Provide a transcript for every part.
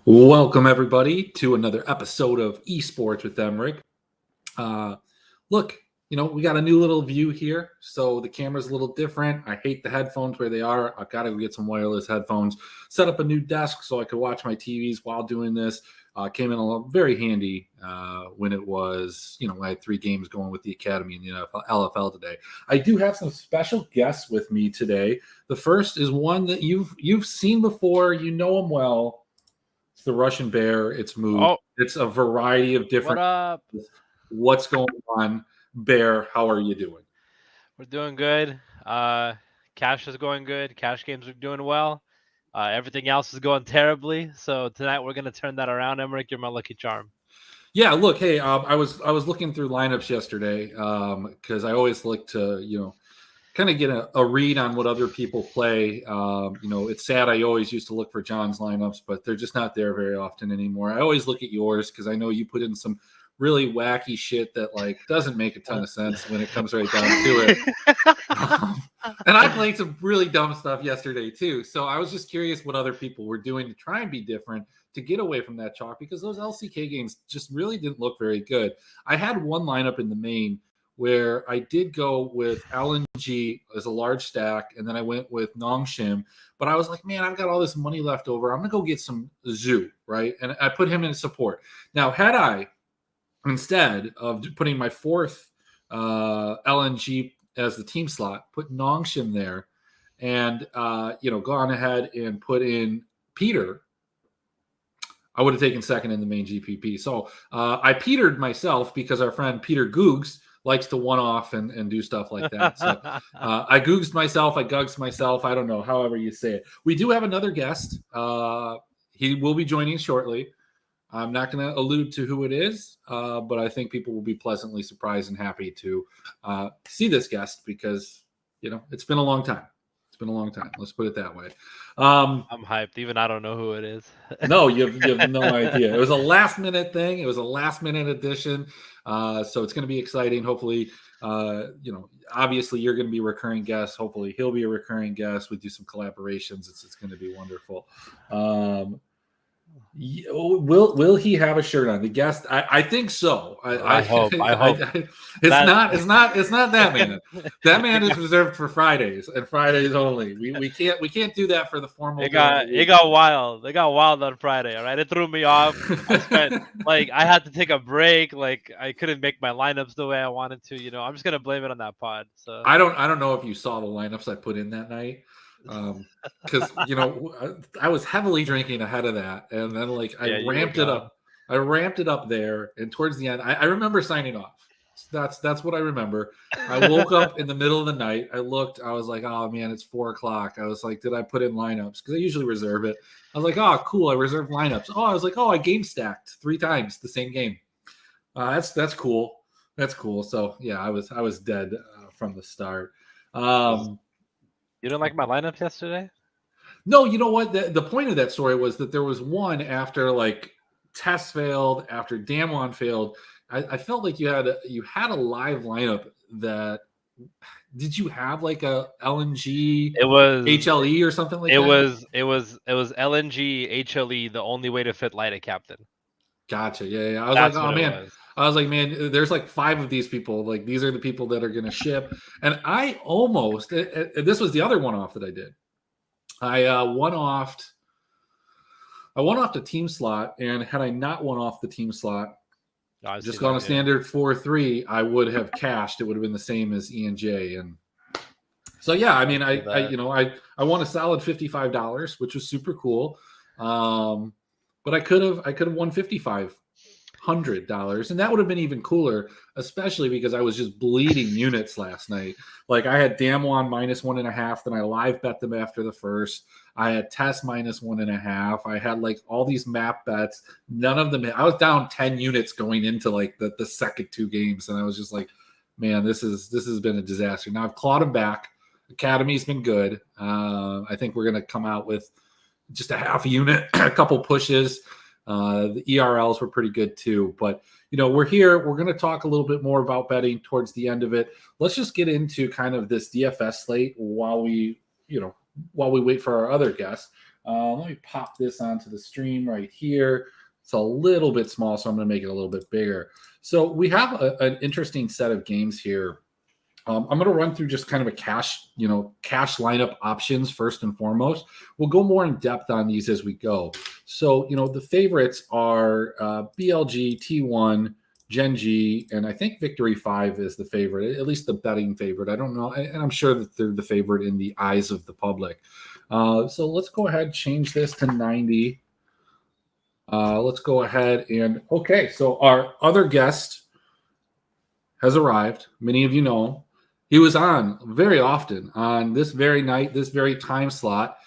Welcome, everybody, to another episode of Esports with Emrick. Look, we got a new little view here, so the camera's a little different. I hate the headphones where they are. I've got to go get some wireless headphones, set up a new desk so I could watch my TVs while doing this. Came in very handy when it was, I had 3 games going with the Academy and the LFL today. I do have some special guests with me today. The first is one that you've seen before. You know him well. It's the Russian Bear. It's Mood. Oh, It's a variety of different. what up? What's going on, Bear? How are you doing? We're doing good. Cash is going good. Cash games are doing well. Everything else is going terribly. So tonight we're gonna turn that around. Emrick, you're my lucky charm. Yeah, look, hey, I was looking through lineups yesterday because I always like to kind of get a read on what other people play. It's sad. I always used to look for John's lineups, but they're just not there very often anymore. I always look at yours because I know you put in some really wacky shit that doesn't make a ton of sense when it comes right down to it. And I played some really dumb stuff yesterday too. So I was just curious what other people were doing to try and be different, to get away from that chalk, because those LCK games just really didn't look very good. I had one lineup in the main where I did go with LNG as a large stack, and then I went with Nongshim. But I was like, man, I've got all this money left over. I'm going to go get some Zoo, right? And I put him in support. Now, had I, instead of putting my 4th LNG as the team slot, put Nongshim there and, gone ahead and put in Peter, I would have taken second in the main GPP. So I petered myself because our friend Peter Googs likes to one-off and do stuff like that. So I googsed myself. I gugs myself. I don't know, however you say it. We do have another guest. He will be joining shortly. I'm not going to allude to who it is, but I think people will be pleasantly surprised and happy to see this guest because, it's been a long time. It's been a long time. Let's put it that way. I'm hyped. Even I don't know who it is. No, you have no idea. It was a last-minute thing. It was a last-minute addition. So it's going to be exciting. Hopefully, obviously you're going to be a recurring guest. Hopefully he'll be a recurring guest. We do some collaborations. It's going to be wonderful. Will he have a shirt on? The guest, I think so. I hope. It's not that man. That man is reserved for Fridays and Fridays only. We can't do that for the formal. It got wild. It got wild on Friday. All right, it threw me off. I had to take a break. I couldn't make my lineups the way I wanted to. I'm just gonna blame it on that pod. So I don't know if you saw the lineups I put in that night. Because I was heavily drinking ahead of that, and then I ramped it up. I ramped it up there, and towards the end, I remember signing off. That's what I remember. I woke up in the middle of the night. I looked. I was like, oh man, it's 4:00. I was like, did I put in lineups? Because I usually reserve it. I was like, oh cool, I reserved lineups. Oh, I was like, oh, I game stacked 3 times the same game. That's cool. That's cool. So yeah, I was dead from the start. You didn't like my lineups yesterday? No, you know what? The point of that story was that there was one after Test failed, after Damwon failed. I felt like you had a live lineup that. Did you have a LNG? It was HLE or something like that. It was LNG HLE. The only way to fit light a captain. Gotcha. Yeah. I was like, oh man. I was like, man, there's 5 of these people. These are the people that are going to ship. And I almost, this was the other one-off that I did. I one-offed the team slot, and had I not one-off the team slot, just gone a standard 4-3, I would have cashed. It would have been the same as ENJ. And so, yeah, I mean, I won a solid $55, which was super cool. But I could have won $5,500, and that would have been even cooler, especially because I was just bleeding units last night. I had Damwon -1.5, then I live bet them after the first. I had Test -1.5. I had all these map bets. None of them. I was down 10 units going into the second 2 games, and I was just like, man, this has been a disaster. Now I've clawed them back. Academy's been good. I think we're gonna come out with just a half a unit, a couple pushes. The ERLs were pretty good too, but we're here. We're going to talk a little bit more about betting towards the end of it. Let's just get into kind of this DFS slate while we wait for our other guests. Let me pop this onto the stream right here. It's a little bit small, so I'm going to make it a little bit bigger. So we have an interesting set of games here. I'm going to run through just kind of a cash lineup options first and foremost. We'll go more in depth on these as we go. So, the favorites are BLG, T1, Gen G, and I think Victory 5 is the favorite, at least the betting favorite. I don't know. And I'm sure that they're the favorite in the eyes of the public. So let's go ahead and change this to 90. Let's go ahead and, okay, so our other guest has arrived. Many of you know. He was on very often on this very night, this very time slot,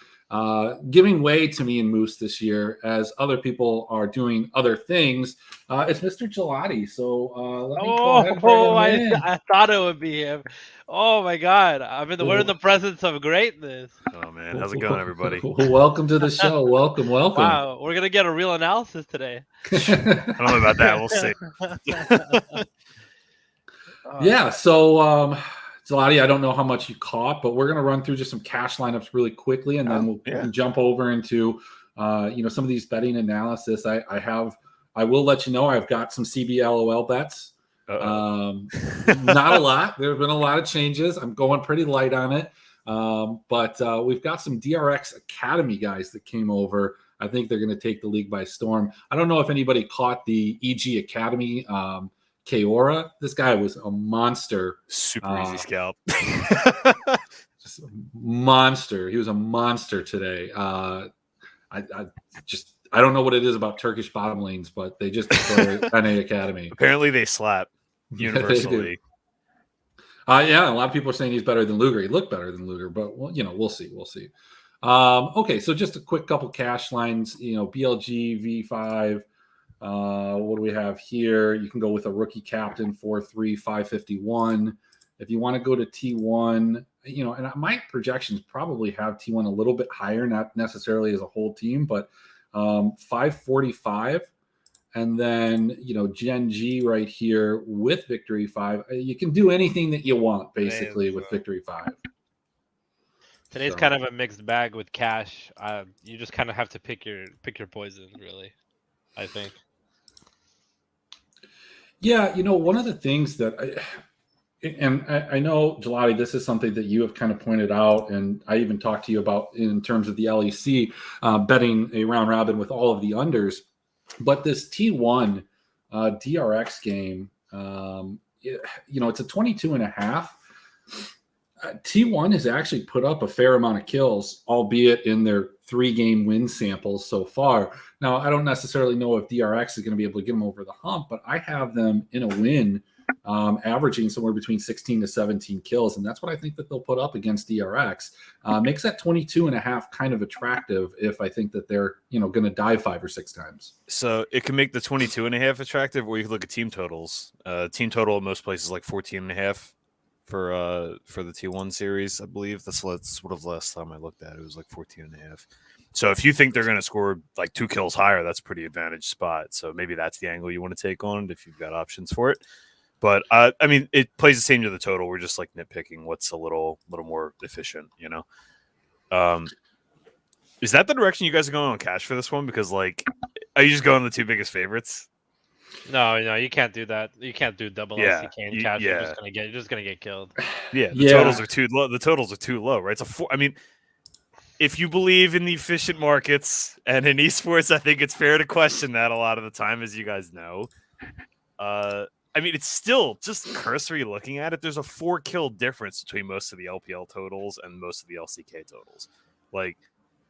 giving way to me and Moose this year as other people are doing other things. It's Mr. Gelati. So let me go ahead and bring him in. I thought it would be him. Oh my God. We're in the presence of greatness. Oh man, how's it going, everybody? Welcome to the show. Welcome. Wow, we're gonna get a real analysis today. I don't know about that. We'll see. Yeah, so Gelati, I don't know how much you caught, but we're going to run through just some cash lineups really quickly, and then we'll jump over into some of these betting analysis. I will let you know I've got some CBLOL bets. Not a lot. There have been a lot of changes. I'm going pretty light on it, but we've got some DRX Academy guys that came over. I think they're going to take the league by storm. I don't know if anybody caught the EG Academy. Kaora, this guy was a monster. Super easy scalp. Just a monster. He was a monster today. I don't know what it is about Turkish bottom lanes, but they just destroy NA Academy. Apparently they slap universally. Yeah, a lot of people are saying he's better than Luger. He looked better than Luger, but we'll see. Okay, so just a quick couple cash lines. BLG V5. What do we have here? You can go with a rookie captain 4-3, 551. If you want to go to T1, and my projections probably have T1 a little bit higher, not necessarily as a whole team, but 545. And then, Gen G right here with Victory 5. You can do anything that you want, basically, with Victory 5. Today's kind of a mixed bag with cash. You just kind of have to pick your poison, really, I think. Yeah, one of the things that I know, Gelati, this is something that you have kind of pointed out, and I even talked to you about in terms of the LEC betting a round robin with all of the unders. But this T1 DRX game, it's a 22.5. T1 has actually put up a fair amount of kills, albeit in their 3-game win samples so far. Now, I don't necessarily know if DRX is going to be able to get them over the hump, but I have them in a win, averaging somewhere between 16 to 17 kills, and that's what I think that they'll put up against DRX. Makes that 22.5 kind of attractive if I think that they're going to die 5 or 6 times. So it can make the 22.5 attractive, or you can look at team totals. Team total in most places like 14.5. For the T1 series, I believe that's what the last time I looked at. It was like 14.5. So if you think they're going to score like 2 kills higher, that's a pretty advantaged spot. So maybe that's the angle you want to take on it if you've got options for it. But it plays the same to the total. We're just like nitpicking what's a little more efficient, Is that the direction you guys are going on cash for this one? Because are you just going the 2 biggest favorites? No, you can't do that. You can't do double LCK and cash. Yeah. You're just gonna get killed. Yeah, the totals are too low. The totals are too low, right? It's a 4. If you believe in the efficient markets and in esports, I think it's fair to question that a lot of the time, as you guys know. It's still just cursory looking at it. There's a 4 kill difference between most of the LPL totals and most of the LCK totals.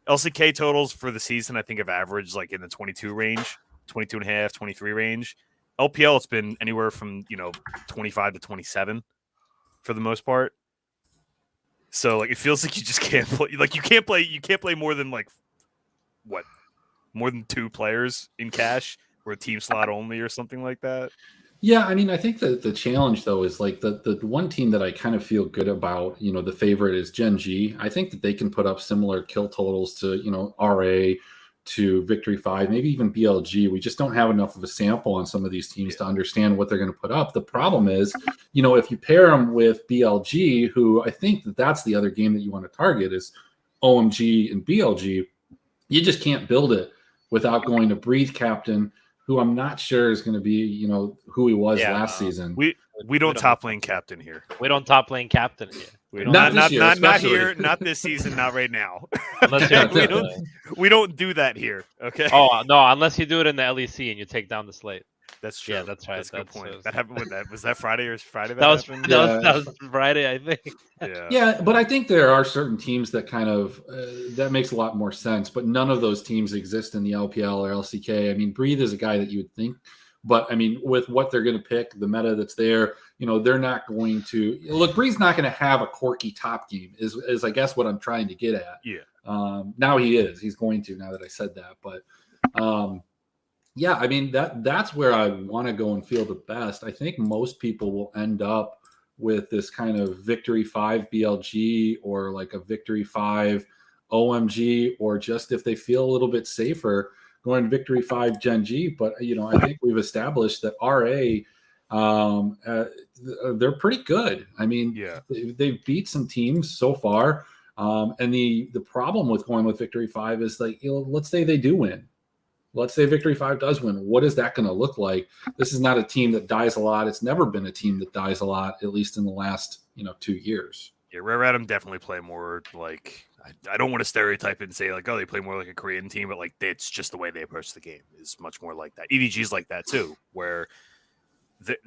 LCK totals for the season, I think, have averaged in the 22 range. 22.5, 23 range. LPL, it's been anywhere from 25 to 27 for the most part. So it feels like you just can't play. You can't play more than more than 2 players in cash or a team slot only or something like that. Yeah, I think that the challenge though is the one team that I kind of feel good about. The favorite is Gen G. I think that they can put up similar kill totals to RA. To Victory 5, maybe even BLG. We just don't have enough of a sample on some of these teams to understand what they're going to put up. The problem is, if you pair them with BLG, who I think that's the other game that you want to target is OMG and BLG. you just can't build it without going to Breathe Captain, who I'm not sure is going to be, who he was last season. We don't top lane captain here. We don't top lane captain here. We don't Not this year, not especially. here, not this season, not right now. Unless you're we don't do that here. Okay. Oh no, unless you do it in the LEC and you take down the Slate. That's true. Yeah, that's right. That's a good point. That happened with that. Was that Friday or Friday? That was happened? that was Friday, I think. Yeah, but I think there are certain teams that kind of that makes a lot more sense. But none of those teams exist in the LPL or LCK. I mean, Breathe is a guy that you would think, but I mean, with what they're going to pick, the meta that's there, they're not going to look. Breeze's not going to have a quirky top game. Is I guess what I'm trying to get at. Yeah. Now he is. He's going to. Now that I said that, but. Yeah, I mean that's where I want to go and feel the best. I think most people will end up with this kind of Victory 5 BLG or like a Victory 5 OMG, or just if they feel a little bit safer going Victory 5 Gen G. But I think we've established that RA they're pretty good. I mean, they've beat some teams so far. And the problem with going with Victory 5 is like, let's say they do win. Let's say Victory 5 does win. What is that going to look like? This is not a team that dies a lot. It's never been a team that dies a lot, at least in the last 2 years. Yeah, Rare Atom definitely play more like, I don't want to stereotype it and say like, oh, they play more like a Korean team, but like it's just the way they approach the game is much more like that. EDG's like that too, where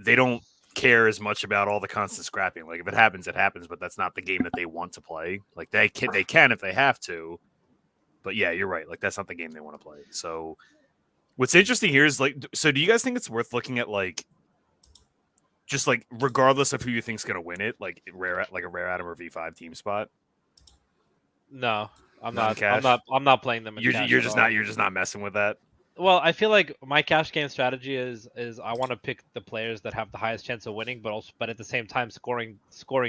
they don't care as much about all the constant scrapping. Like if it happens, it happens, but that's not the game that they want to play. Like they can if they have to, but yeah, you're right. Like that's not the game they want to play. So what's interesting here is like, so do you guys think it's worth looking at like, just like regardless of who you think's gonna win it, like a Rare Atom or V5 team spot? No, I'm not playing them. You're just not messing with that. Well, I feel like my cash game strategy is I want to pick the players that have the highest chance of winning, but at the same time scoring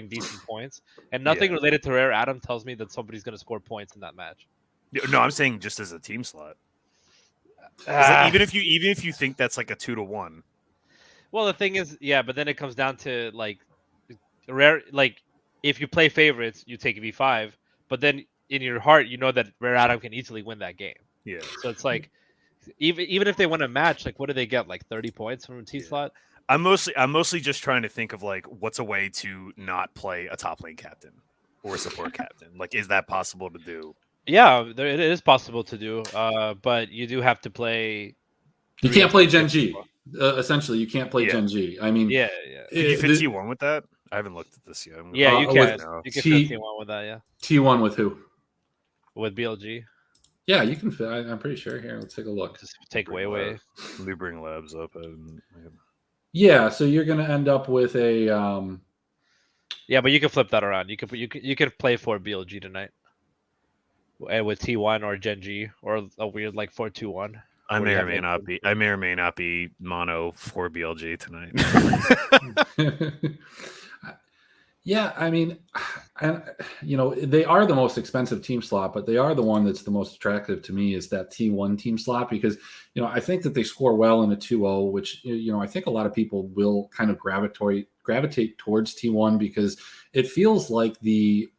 decent points. And nothing related to Rare Atom tells me that somebody's gonna score points in that match. No, I'm saying just as a team slot. Like, even if you think that's like a 2-1. Well, the thing is, but then it comes down to like Rare. Like if you play favorites, you take V5, but then in your heart, you know that Rare Atom can easily win that game. Yeah. So it's like even if they win a match, like what do they get? Like 30 points from a T slot. I'm mostly just trying to think of like what's a way to not play a top lane captain or a support captain. Like, is that possible to do? Yeah, it is possible to do, but you do have to play. You can't play Gen G. Essentially, you can't play Gen G. I mean, yeah. Can you fit T1 with that? I haven't looked at this yet. Yeah, you can. You can fit T1 with that. Yeah. T1 with who? With BLG. Yeah, you can fit. I'm pretty sure. Here, let's take a look. Just take away. Let me bring labs up. Yeah, so you're going to end up with a. Yeah, but you can flip that around. You could play for BLG tonight. With T1 or Gen G or a weird like 4-2-1. I may or may not be mono for BLG tonight. Yeah, I mean, they are the most expensive team slot, but they are the one that's the most attractive to me is that T1 team slot because, I think that they score well in a 2-0, which, I think a lot of people will kind of gravitate towards T1 because it feels like the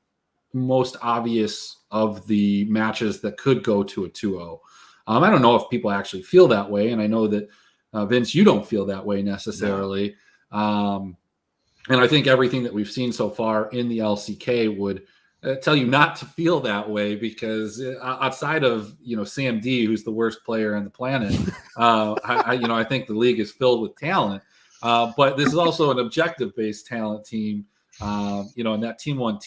most obvious of the matches that could go to a 2-0. I don't know if people actually feel that way, and I know that Vince, you don't feel that way necessarily. No. And I think everything that we've seen so far in the LCK would tell you not to feel that way because outside of Sam D, who's the worst player on the planet, I think the league is filled with talent. But this is also an objective-based talent team. And that T1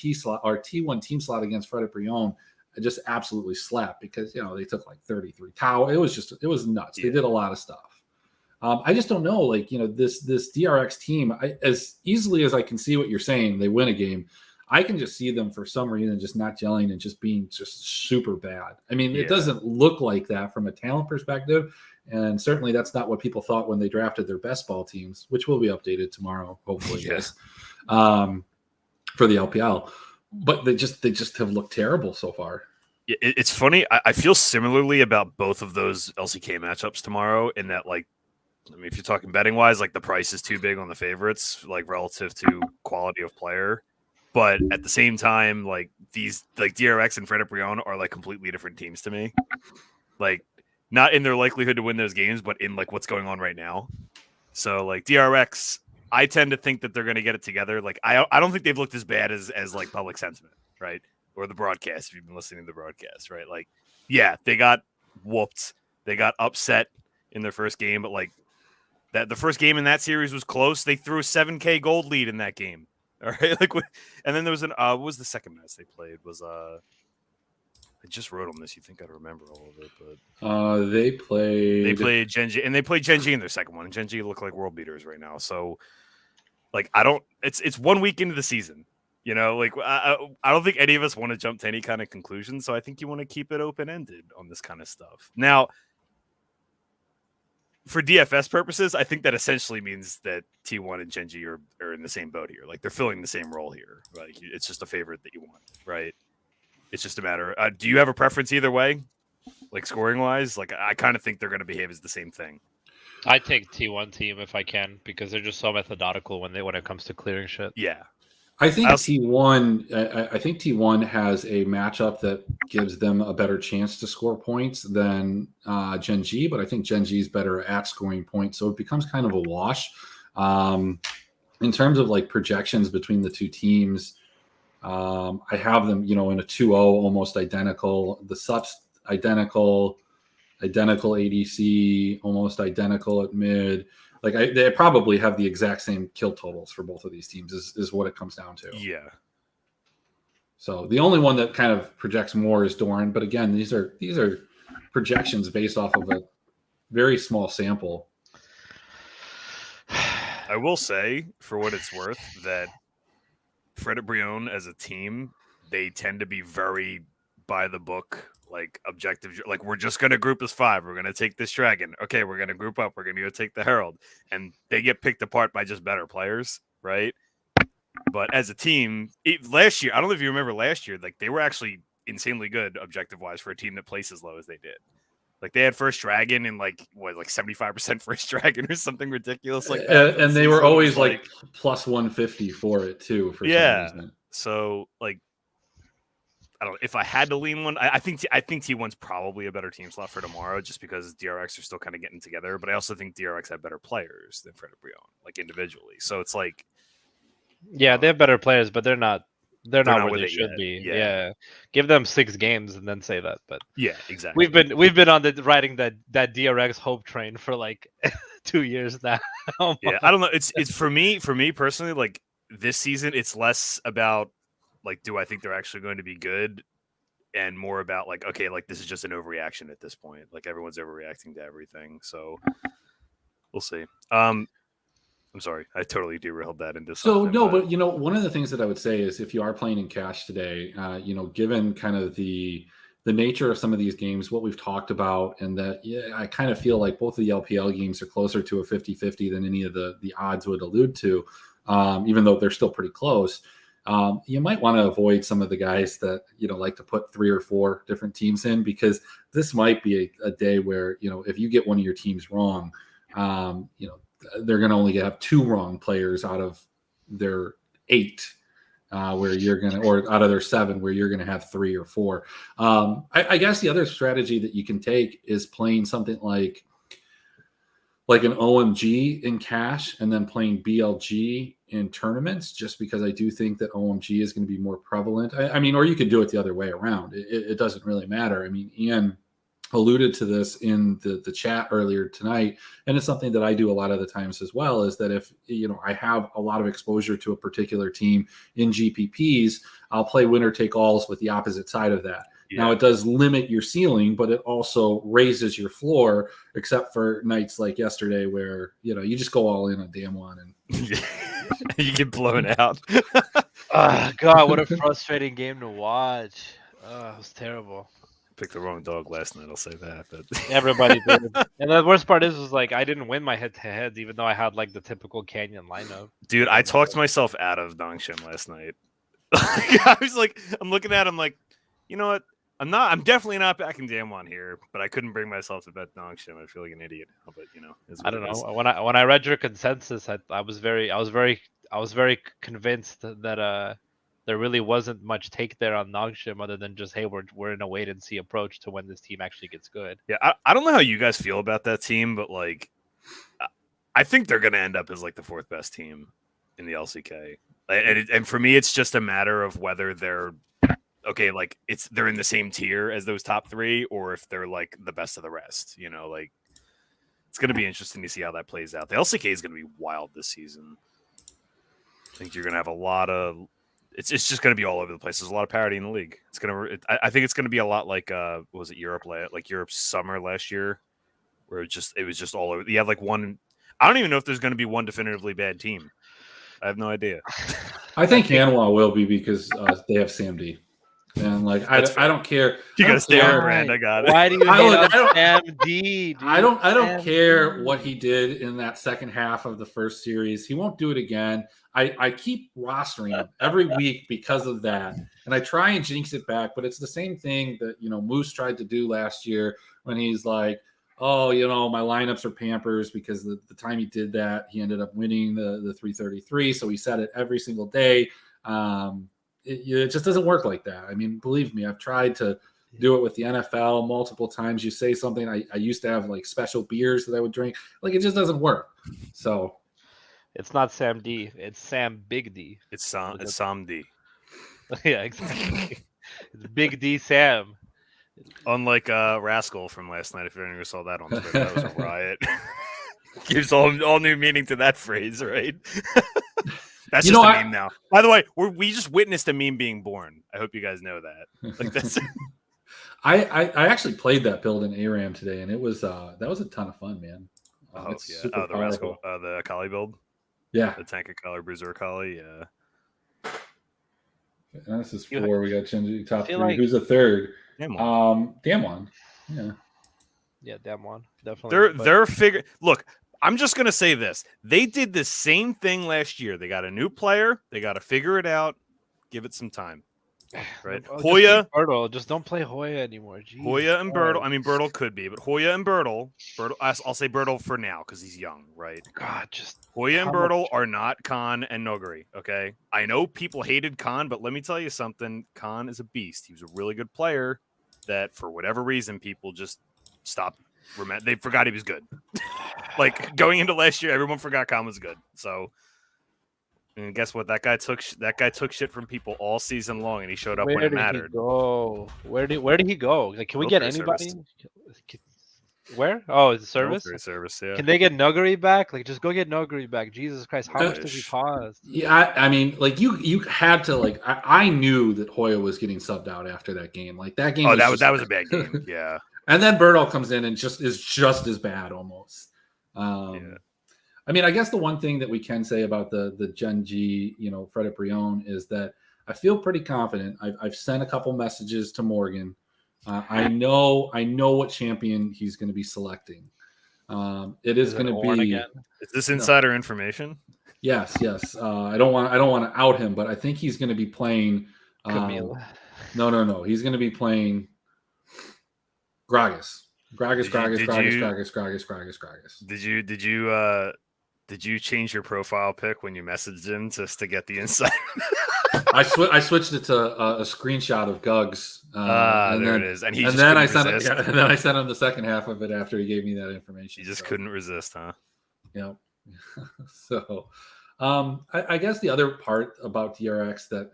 team slot against Frederic Brion just absolutely slapped because they took like 33 tower. It was nuts. They did a lot of stuff. I just don't know, like this DRX team. As easily as I can see what you're saying, they win a game. I can just see them for some reason just not gelling and just being just super bad. I mean, it doesn't look like that from a talent perspective, and certainly that's not what people thought when they drafted their best ball teams, which will be updated tomorrow, hopefully. Yes. For the LPL, but they just have looked terrible so far. It's funny. I feel similarly about both of those LCK matchups tomorrow in that, like, I mean, if you're talking betting wise, like the price is too big on the favorites, like relative to quality of player. But at the same time, like these, like DRX and Frederick Brion are like completely different teams to me. Like not in their likelihood to win those games, but in like what's going on right now. So like DRX, I tend to think that they're going to get it together. Like I don't think they've looked as bad as like public sentiment, right? Or the broadcast, if you've been listening to the broadcast, right? Like, yeah, they got whooped, they got upset in their first game, but like that the first game in that series was close. They threw a 7K gold lead in that game. All right, like, and then there was what was the second match they played? Was I just wrote on this. You think I'd remember all of it, but they played Genji, and they played Genji in their second one. And Genji look like world beaters right now. So, like, I don't. It's 1 week into the season. You know, like I don't think any of us want to jump to any kind of conclusion. So I think you want to keep it open ended on this kind of stuff. Now, for DFS purposes, I think that essentially means that T1 and Genji are in the same boat here. Like they're filling the same role here. Like it's just a favorite that you want, right? It's just a matter. Do you have a preference either way, like scoring wise? Like I kind of think they're going to behave as the same thing. I take T1 team if I can because they're just so methodical when it comes to clearing shit. Yeah, I think T1. I think T1 has a matchup that gives them a better chance to score points than Genji, but I think Genji is better at scoring points, so it becomes kind of a wash. In terms of like projections between the two teams, I have them, in a 2-0, almost identical. The subs identical ADC, almost identical at mid. Like they probably have the exact same kill totals for both of these teams is what it comes down to. Yeah. So the only one that kind of projects more is Doran, but again, these are projections based off of a very small sample. I will say, for what it's worth, that Fred and Brion as a team, they tend to be very by the book, like objective. Like we're just going to group as 5. We're going to take this dragon. Okay, we're going to group up. We're going to go take the Herald. And they get picked apart by just better players, right? But as a team, last year, I don't know if you remember last year, like they were actually insanely good objective-wise for a team that placed as low as they did. Like they had first dragon and like 75% first dragon or something ridiculous like that. And they were always like plus 150 for it too. For some reason. So like, I don't know if I had to lean one. I think T1's probably a better team slot for tomorrow, just because DRX are still kind of getting together. But I also think DRX have better players than Fred and Brion, like individually. So it's like, yeah, they have better players, but they're not where they should be. Yeah. Give them 6 games and then say that. But yeah, exactly. We've been on riding that DRX hope train for like 2 years now. Yeah, I don't know. It's for me personally, like this season, it's less about like, do I think they're actually going to be good, and more about like, okay, like this is just an overreaction at this point. Like everyone's overreacting to everything. So we'll see. I'm sorry, I totally derailed that into something. So no, but one of the things that I would say is if you are playing in cash today, given kind of the nature of some of these games, what we've talked about, and that I kind of feel like both of the LPL games are closer to a 50-50 than any of the odds would allude to, even though they're still pretty close. You might want to avoid some of the guys that like to put 3 or 4 different teams in, because this might be a day where if you get one of your teams wrong, they're going to only have 2 wrong players out of their 8, where you're going to, or out of their 7, where you're going to have 3 or 4. I guess the other strategy that you can take is playing something like an OMG in cash and then playing BLG in tournaments, just because I do think that OMG is going to be more prevalent. I mean, or you could do it the other way around. It doesn't really matter. I mean, Ian alluded to this in the chat earlier tonight, and it's something that I do a lot of the times as well, is that if I have a lot of exposure to a particular team in GPPs, I'll play winner take alls with the opposite side of that. Yeah. Now it does limit your ceiling, but it also raises your floor, except for nights like yesterday where you just go all in on damn one and you get blown out. God, what a frustrating game to watch. It was terrible. Picked the wrong dog last night, I'll say that. But everybody did. And the worst part is like I didn't win my head-to-heads, even though I had like the typical Canyon lineup. Dude, I talked myself out of Dongshin last night. I was like, I'm looking at him like, you know what? I'm definitely not backing Damwon here, but I couldn't bring myself to bet Dongshin. I feel like an idiot. But I don't know. When I read your consensus, I was very convinced that there really wasn't much take there on Nongshim other than just, hey, we're in a wait and see approach to when this team actually gets good. Yeah, I don't know how you guys feel about that team, but like, I think they're going to end up as like the 4th best team in the LCK. And for me, it's just a matter of whether they're okay, like they're in the same tier as those top 3, or if they're like the best of the rest. You know, like it's going to be interesting to see how that plays out. The LCK is going to be wild this season. I think you're going to have a lot of. It's just going to be all over the place. There's a lot of parity in the league. It's going to. I think it's going to be a lot like what was it Europe like Europe's summer last year, where it was just all over. You have like one. I don't even know if there's going to be one definitively bad team. I have no idea. I think Hanwha will be because they have Sam D. And like I don't care. You got to stay on brand. I got it. Why do you hate on Sam D? Dude? I don't care what he did in that second half of the first series. He won't do it again. I keep rostering him every week because of that, and I try and jinx it back. But it's the same thing that Moose tried to do last year when he's like, oh, my lineups are Pampers, because the time he did that, he ended up winning the 333. So he said it every single day. It just doesn't work like that. I mean, believe me, I've tried to do it with the NFL multiple times. You say something, I used to have like special beers that I would drink. Like, it just doesn't work. So it's not Sam D. It's Sam Big D. It's Sam D. Yeah, exactly. It's Big D Sam. Unlike Rascal from last night, if anyone saw that on Twitter, that was a riot. Gives all new meaning to that phrase, right? That's just a meme now. By the way, we just witnessed a meme being born. I hope you guys know that. Like that's. I actually played that build in ARAM today, and it was that was a ton of fun, man. It's super the Rascal, the Akali build. Yeah, the Tank Akali, Bruiser Akali. Yeah. And this is 4. We got Chenji top 3. Like, who's the 3rd? Damwon. Yeah. Yeah, Damwon. Definitely. They're figure. Look, I'm just gonna say this. They did the same thing last year. They got a new player. They got to figure it out. Give it some time. Right. Hoya. Just don't play Hoya anymore. Jeez. Hoya and Bertle. I mean, Bertle could be, but Hoya and Bertle. I'll say Bertle for now because he's young, right? God, just Hoya and Bertle are not Khan and Noguri. Okay, I know people hated Khan, but let me tell you something. Khan is a beast. He was a really good player. That for whatever reason, people just stopped. They forgot he was good. Like going into last year, everyone forgot Khan was good. So. And guess what? That guy took shit from people all season long, and he showed up when it mattered. Where did he go? Like, can we get anybody? Service. Where? Oh, is it service? Service, yeah. Can they get Nuguri back? Like, just go get Nuguri back. Jesus Christ, how much does he cost? Yeah, I mean, like you had to like. I knew that Hoya was getting subbed out after that game. Like that game. Oh, that was a bad game. Yeah. And then Bertle comes in and is just as bad almost. Yeah. I mean, I guess the one thing that we can say about the Gen G, Fred Brion, is that I feel pretty confident. I've sent a couple messages to Morgan. I know what champion he's going to be selecting. It is going to be. Again? Is this insider information? Yes. I don't want to out him, but I think he's going to be playing. No. He's going to be playing Gragas. Gragas. Did you change your profile pic when you messaged him just to get the insight? I switched it to a screenshot of Gugs. There it is. And then I sent him the second half of it after he gave me that information. You just couldn't resist, huh? Yeah. So, I guess the other part about DRX that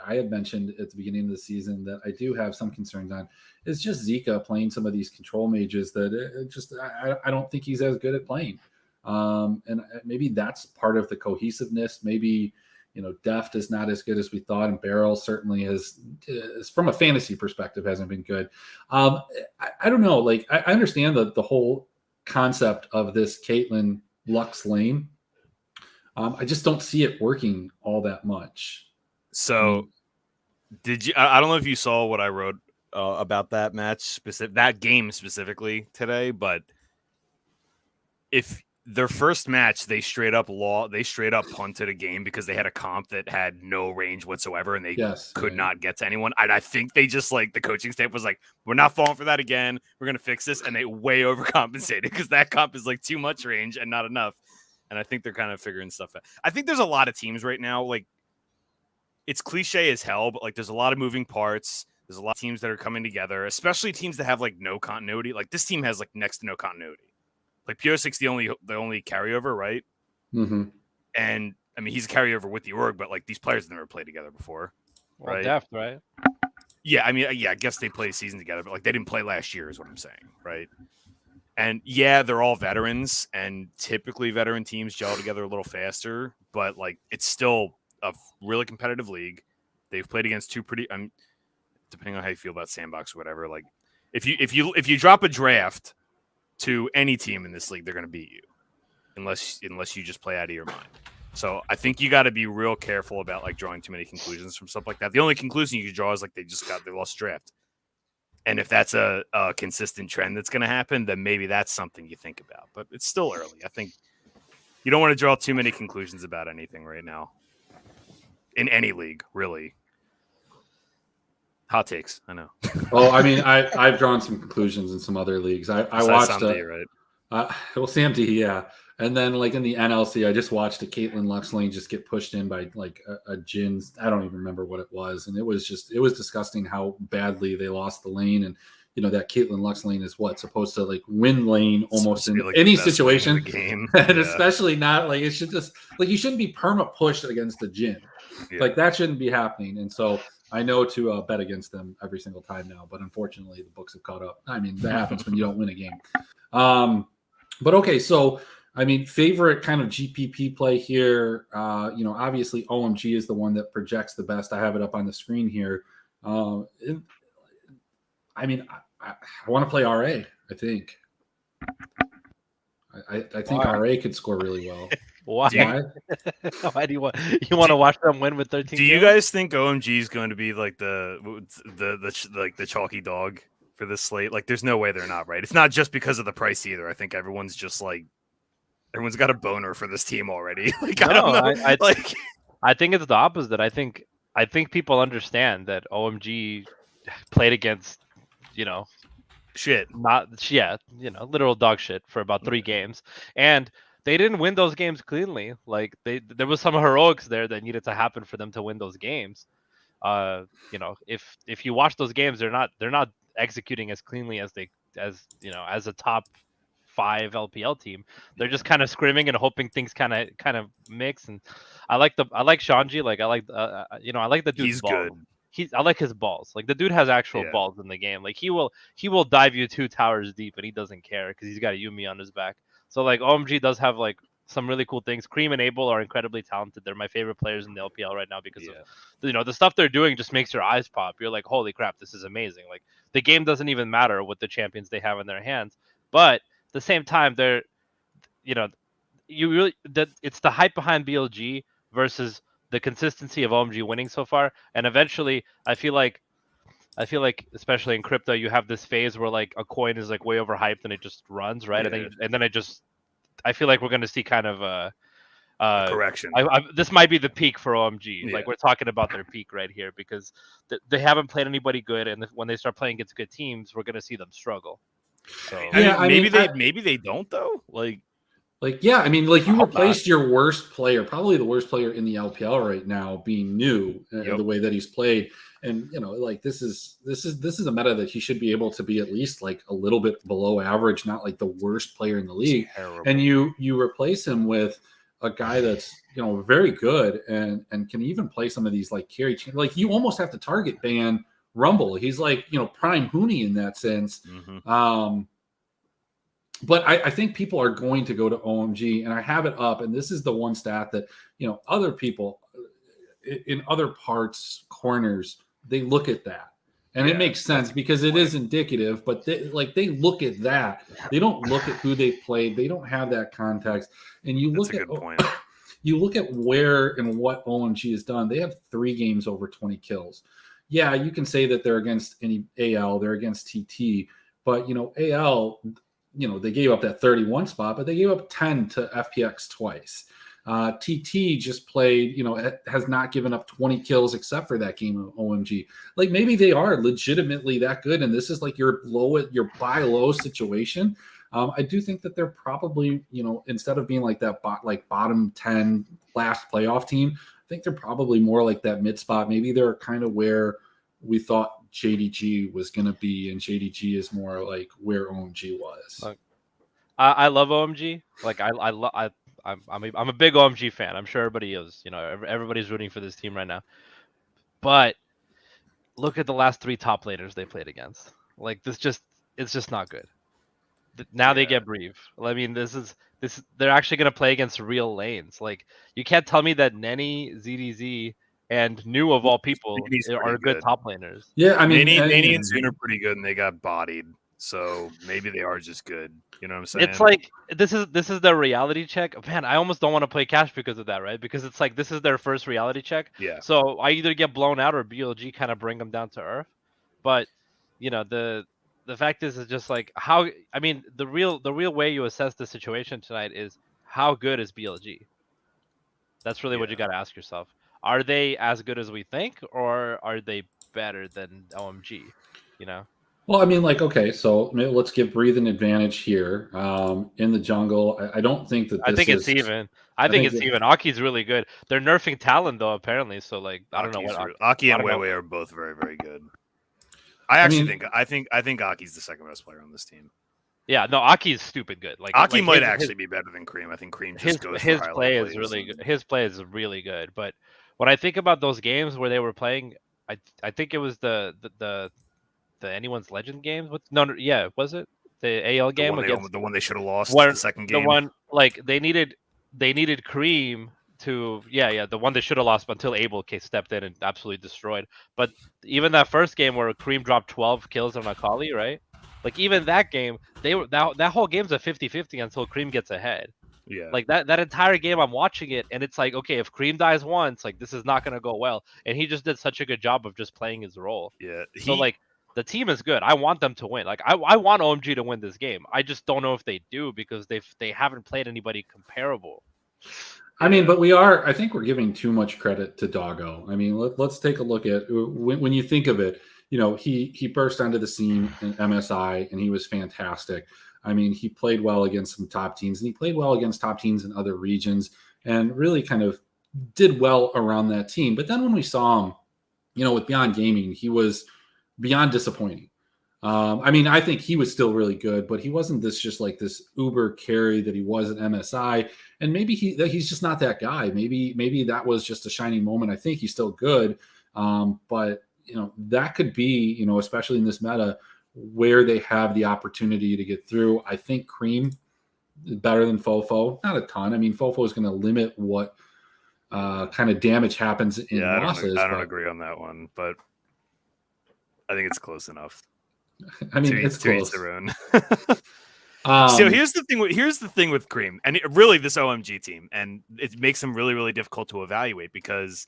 I had mentioned at the beginning of the season that I do have some concerns on is just Zika playing some of these control mages that I don't think he's as good at playing. And maybe that's part of the cohesiveness. Maybe, Deft is not as good as we thought, and Barrel certainly is from a fantasy perspective hasn't been good. I don't know. Like I understand the whole concept of this Caitlyn Lux lane. I just don't see it working all that much. So did you, I don't know if you saw what I wrote about that match that game specifically today, but if their first match, they straight up punted a game because they had a comp that had no range whatsoever, and they could not get to anyone. And I think they just the coaching staff was like, "We're not falling for that again. We're gonna fix this," and they way overcompensated because that comp is too much range and not enough. And I think they're kind of figuring stuff out. I think there's a lot of teams right now. it's cliche as hell, but like there's a lot of moving parts. There's a lot of teams that are coming together, especially teams that have like no continuity. Like this team has like next to no continuity. Like Piosik's the only carryover, right? Mm-hmm. And I mean, he's a carryover with the org, but like these players have never played together before, Well, right? Deft, right? Yeah, I mean, I guess they played a season together, but like they didn't play last year, is what I'm saying, right? And yeah, they're all veterans, and typically veteran teams gel together a little faster, but like it's still a really competitive league. They've played against two pretty. Depending on how you feel about sandbox or whatever, like if you drop a draft to any team in this league, they're going to beat you, unless you just play out of your mind. So I think you got to be real careful about like drawing too many conclusions from stuff like that. The only conclusion you can draw is like they lost draft, and if that's a consistent trend that's going to happen, then maybe that's something you think about. But it's still early. I think you don't want to draw too many conclusions about anything right now in any league, really. Hot takes, I know. Oh, I mean, I've drawn some conclusions in some other leagues. I watched right? Well, Sam D, yeah. And then like in the NLC, I just watched a Caitlin Lux lane just get pushed in by like a Jin. I don't even remember what it was. And it was disgusting how badly they lost the lane. And, you know, that Caitlin Lux lane is supposed to like win lane almost in like any situation. Game. And especially not like it should just like you shouldn't be perma pushed against a Jin. Yeah. Like that shouldn't be happening. And so I know to bet against them every single time now, but unfortunately the books have caught up. I mean, that happens when you don't win a game. But okay, so I mean, favorite kind of GPP play here. You know, obviously OMG is the one that projects the best. I have it up on the screen here. I mean, I want to play RA. I think. I think RA could score really well. Why? Why do you want to watch them win with 13? Do you guys think OMG is going to be like the chalky dog for this slate? Like, there's no way they're not, right? It's not just because of the price either. I think everyone's just like everyone's got a boner for this team already. Like, I don't know. I think it's the opposite. I think people understand that OMG played against, you know, literal dog shit for about 3 games, and they didn't win those games cleanly. Like there was some heroics there that needed to happen for them to win those games. You know, if you watch those games, they're not executing as cleanly as as a top 5 LPL team. They're just kind of scrimming and hoping things kind of mix. And I like Shanji. Like I like the dude's He's balls. good. I like his balls. Like the dude has actual balls in the game. Like he will dive you 2 towers deep and he doesn't care because he's got a Yumi on his back. So like OMG does have like some really cool things. Cream and Abel are incredibly talented. They're my favorite players in the LPL right now because of, you know, the stuff they're doing just makes your eyes pop. You're like, holy crap, this is amazing. Like the game doesn't even matter what the champions they have in their hands, but at the same time, they're, you know, it's the hype behind BLG versus the consistency of OMG winning so far. And eventually, I feel like, especially in crypto, you have this phase where like a coin is like way overhyped and it just runs, right? Yeah. And then I feel like we're going to see kind of a correction. This might be the peak for OMG. Yeah. Like we're talking about their peak right here because they haven't played anybody good, and when they start playing against good teams, we're going to see them struggle. So maybe they don't though. Yeah, I mean, like you replaced your worst player, probably the worst player in the LPL right now, being new the way that he's played, and you know, like this is a meta that he should be able to be at least like a little bit below average, not like the worst player in the league. And you replace him with a guy that's, you know, very good and can even play some of these like carry. Like you almost have to target ban Rumble. He's like, you know, prime Huni in that sense. Mm-hmm. But I think people are going to go to OMG, and I have it up. And this is the one stat that, you know, other people in other parts, corners, they look at that. And it makes sense because it is indicative, but they look at that. They don't look at who they've played. They don't have that context. And you look at you look at where and what OMG has done. They have 3 games over 20 kills. Yeah, you can say that they're against any AL, they're against TT, but you know, AL, you know, they gave up that 31 spot, but they gave up 10 to FPX twice. TT just played, you know, has not given up 20 kills except for that game of OMG. Like maybe they are legitimately that good, and this is like your buy low situation. I do think that they're probably, you know, instead of being like that bottom 10 last playoff team, think they're probably more like that mid spot. Maybe they're kind of where we thought JDG was going to be, and JDG is more like where OMG was. I love OMG. Like I'm a big OMG fan. I'm sure everybody is. Everybody's rooting for this team right now. But look at the last 3 top laners they played against. Like it's just not good. Now they get Breve. I mean, this. They're actually gonna play against real lanes. Like you can't tell me that Nenny, ZDZ, and New of all people are good top laners. Yeah, I mean, Nenny and Zune are pretty good, and they got bodied. So maybe they are just good. You know what I'm saying? It's like this is their reality check. Man, I almost don't want to play Cash because of that, right? Because it's like this is their first reality check. Yeah. So I either get blown out or BLG kind of bring them down to earth. But the fact is just like how I mean the real way you assess the situation tonight is how good is BLG? That's really what you got to ask yourself. Are they as good as we think, or are they better than OMG? Well, I mean, like, okay, so let's give Breathe an advantage here in the jungle. I don't think that I think it's even. I think it's even. Aki's really good. They're nerfing Talon though, apparently. So like, I don't know what Aki and Weiwei are both very, very good. I think Aki's the second best player on this team. Yeah, no, Aki's stupid good. Aki might actually be better than Cream. I think Cream just goes. His play is really good. His play is really good. But when I think about those games where they were playing, I think it was the Anyone's Legend games. Was it the AL game against the one they should have lost the second game? The one like they needed Cream to the one they should have lost until Abel stepped in and absolutely destroyed. But even that first game where Cream dropped 12 kills on Akali, right? Like even that game, that whole game's a 50-50 until Cream gets ahead. Yeah. Like that entire game, I'm watching it, and it's like, okay, if Cream dies once, like this is not gonna go well. And he just did such a good job of just playing his role. Yeah. So like the team is good. I want them to win. Like I want OMG to win this game. I just don't know if they do because they haven't played anybody comparable. I mean, but I think we're giving too much credit to Doggo. I mean, let's take a look at when you think of it. He burst onto the scene in MSI and he was fantastic. I mean, he played well against some top teams and he played well against top teams in other regions and really kind of did well around that team. But then when we saw him, with Beyond Gaming, he was beyond disappointing. I mean, I think he was still really good, but he wasn't this uber carry that he was at MSI. And maybe he's just not that guy. Maybe that was just a shining moment. I think he's still good. But that could be, especially in this meta where they have the opportunity to get through. I think Cream is better than Fofo. Not a ton. I mean, Fofo is going to limit what kind of damage happens in losses. I don't agree on that one, but I think it's close enough. I mean, it's close. Their own. So here's the thing with Cream, and really this OMG team, and it makes them really, really difficult to evaluate because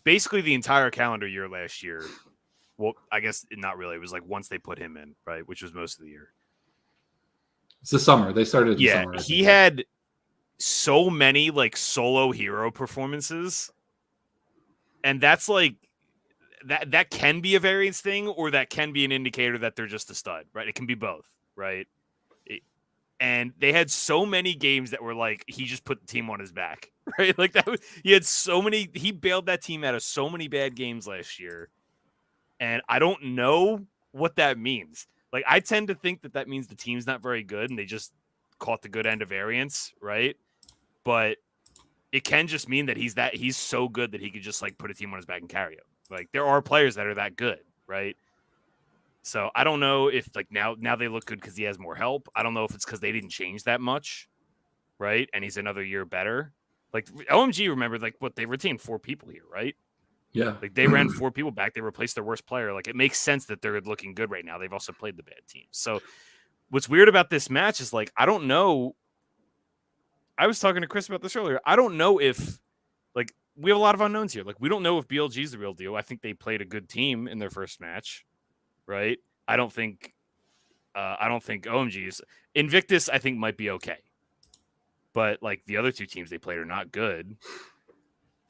basically the entire calendar year last year, well, I guess not really. It was like once they put him in, right, which was most of the year. It's the summer. They started in the summer. Yeah, he had so many like solo hero performances, and that's like that can be a variance thing, or that can be an indicator that they're just a stud, right? It can be both, right? And they had so many games that were like he just put the team on his back, right? Like he bailed that team out of so many bad games last year, and I don't know what that means. Like I tend to think that means the team's not very good and they just caught the good end of variance, right? But it can just mean that he's so good that he could just like put a team on his back and carry him. Like there are players that are that good, right? So I don't know if like now they look good because he has more help. I don't know if it's because they didn't change that much, right? And he's another year better. Like OMG, remember like what they retained 4 people here, right? Yeah, like they ran 4 people back. They replaced their worst player. Like it makes sense that they're looking good right now. They've also played the bad teams. So what's weird about this match is like I don't know. I was talking to Chris about this earlier. I don't know if like we have a lot of unknowns here. Like we don't know if BLG is the real deal. I think they played a good team in their first match, right? I don't think OMG is Invictus. I think might be okay, but like the other 2 teams they played are not good.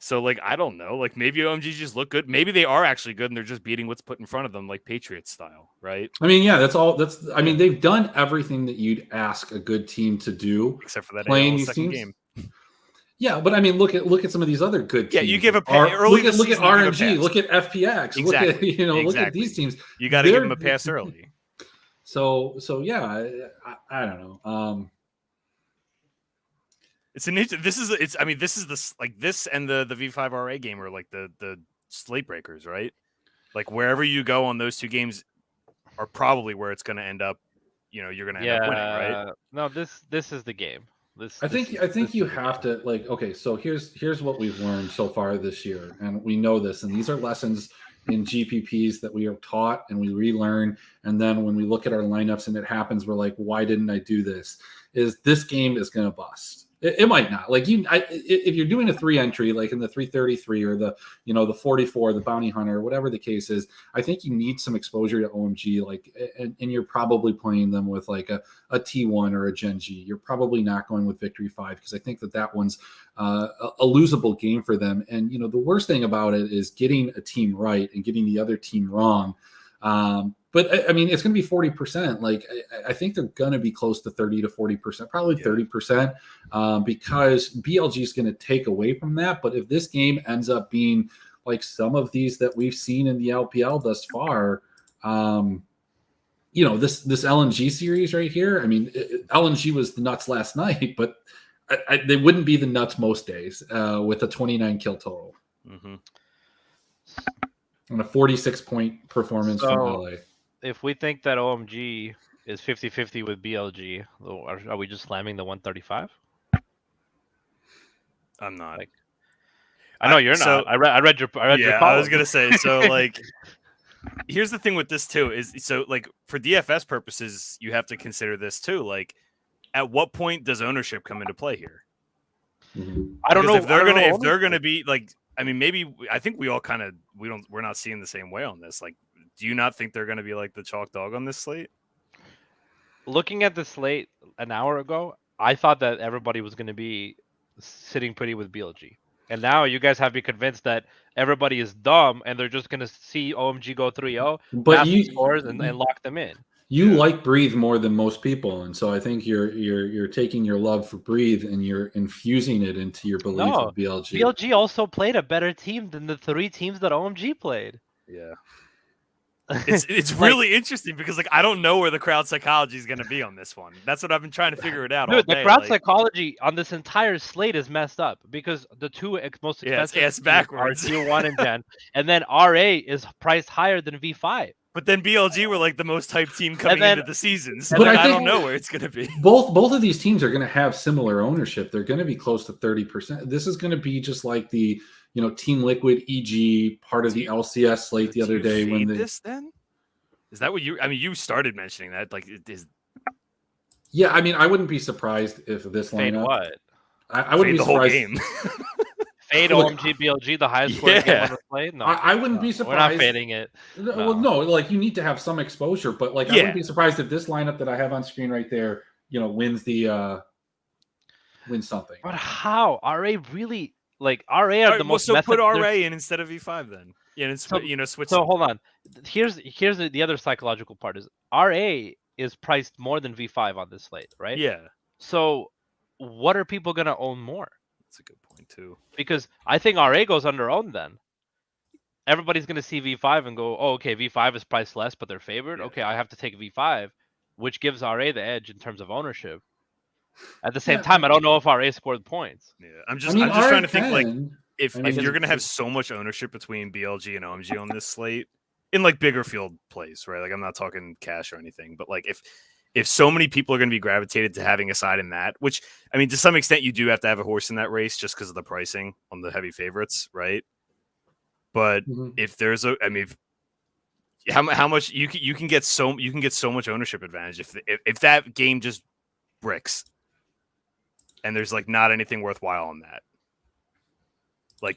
So like I don't know. Like maybe OMG just look good. Maybe they are actually good and they're just beating what's put in front of them, like Patriots style, right? I mean, yeah, I mean, they've done everything that you'd ask a good team to do, except for that playing these second teams. game. Yeah, but I mean, look at some of these other good teams. Yeah, you give a pass early. Look at RNG. Look at FPX. Exactly. Look at these teams. You got to give them a pass early. So yeah, I don't know. This is this like this and the V5 RA game are like the slate breakers, right? Like wherever you go on those two games are probably where it's going to end up. You're going to end up winning, right? No, this is the game. I think you have to okay, so here's what we've learned so far this year, and we know this, and these are lessons in GPPs that we are taught and we relearn, and then when we look at our lineups and it happens, we're like, why didn't I do this? Is this game is going to bust. It might not. If you're doing a 3 entry, like in the 333 or the 44, the bounty hunter, whatever the case is, I think you need some exposure to OMG. And you're probably playing them with like a T1 or a Gen G. You're probably not going with Victory 5 because I think that one's a losable game for them. And the worst thing about it is getting a team right and getting the other team wrong. But I mean, it's going to be 40%. Like, I think they're going to be close to 30 to 40%, probably 30%, because BLG is going to take away from that. But if this game ends up being like some of these that we've seen in the LPL thus far, this LNG series right here. I mean, LNG was the nuts last night, but they wouldn't be the nuts most days with a 29 kill total. Mm-hmm. And a 46-point performance from LA. If we think that OMG is 50-50 with BLG, are we just slamming the 135? I'm not. I know you're not. I read your column. I was gonna say, so here's the thing with this too is so for DFS purposes, you have to consider this too. Like, at what point does ownership come into play here? Mm-hmm. I don't know if they're gonna be like. I mean, maybe I think we all we're not seeing the same way on this. Like, do you not think they're going to be like the chalk dog on this slate? Looking at the slate an hour ago, I thought that everybody was going to be sitting pretty with BLG. And now you guys have me convinced that everybody is dumb and they're just going to see OMG go 3-0, but scores and lock them in. You like Breathe more than most people, and so I think you're taking your love for Breathe and you're infusing it into your belief of BLG. BLG also played a better team than the 3 teams that OMG played. Yeah, it's really interesting because I don't know where the crowd psychology is going to be on this one. That's what I've been trying to figure it out. Dude, the crowd psychology on this entire slate is messed up because the 2 most expensive backwards are T1 and Gen, and then RA is priced higher than V5. But then BLG were like the most hyped team coming into the season. So but I don't know where it's going to be. Both of these teams are going to have similar ownership. They're going to be close to 30%. This is going to be just like the, Team Liquid EG part of the LCS slate the other day. When this then? Is that what you started mentioning that? Like, it is. Yeah, I mean, I wouldn't be surprised if this lineup. Fade what? I wouldn't be surprised. The whole game. Fade OMG BLG, the highest scoring game ever played? No. I wouldn't be surprised. We're not fading it. No. Well, no, you need to have some exposure, but I wouldn't be surprised if this lineup that I have on screen right there, wins something. But how? RA really RA are the most so put RA in instead of V5 then. Yeah, and switch. So hold on. Here's the other psychological part is RA is priced more than V5 on this slate, right? Yeah. So what are people gonna own more? That's a good point too. Because I think RA goes under owned then. Everybody's going to see V5 and go, oh, okay, V5 is priced less, but they're favored. Yeah. Okay, I have to take V5, which gives RA the edge in terms of ownership. At the same time, I don't know if RA scored points. Yeah, I'm just trying to think if you're going to have so much ownership between BLG and OMG on this slate in bigger field plays, right? I'm not talking cash or anything, but if so many people are going to be gravitated to having a side in that, which, I mean, to some extent, you do have to have a horse in that race just because of the pricing on the heavy favorites, right? But if there's how much you can get so much ownership advantage if that game just bricks and there's not anything worthwhile on that.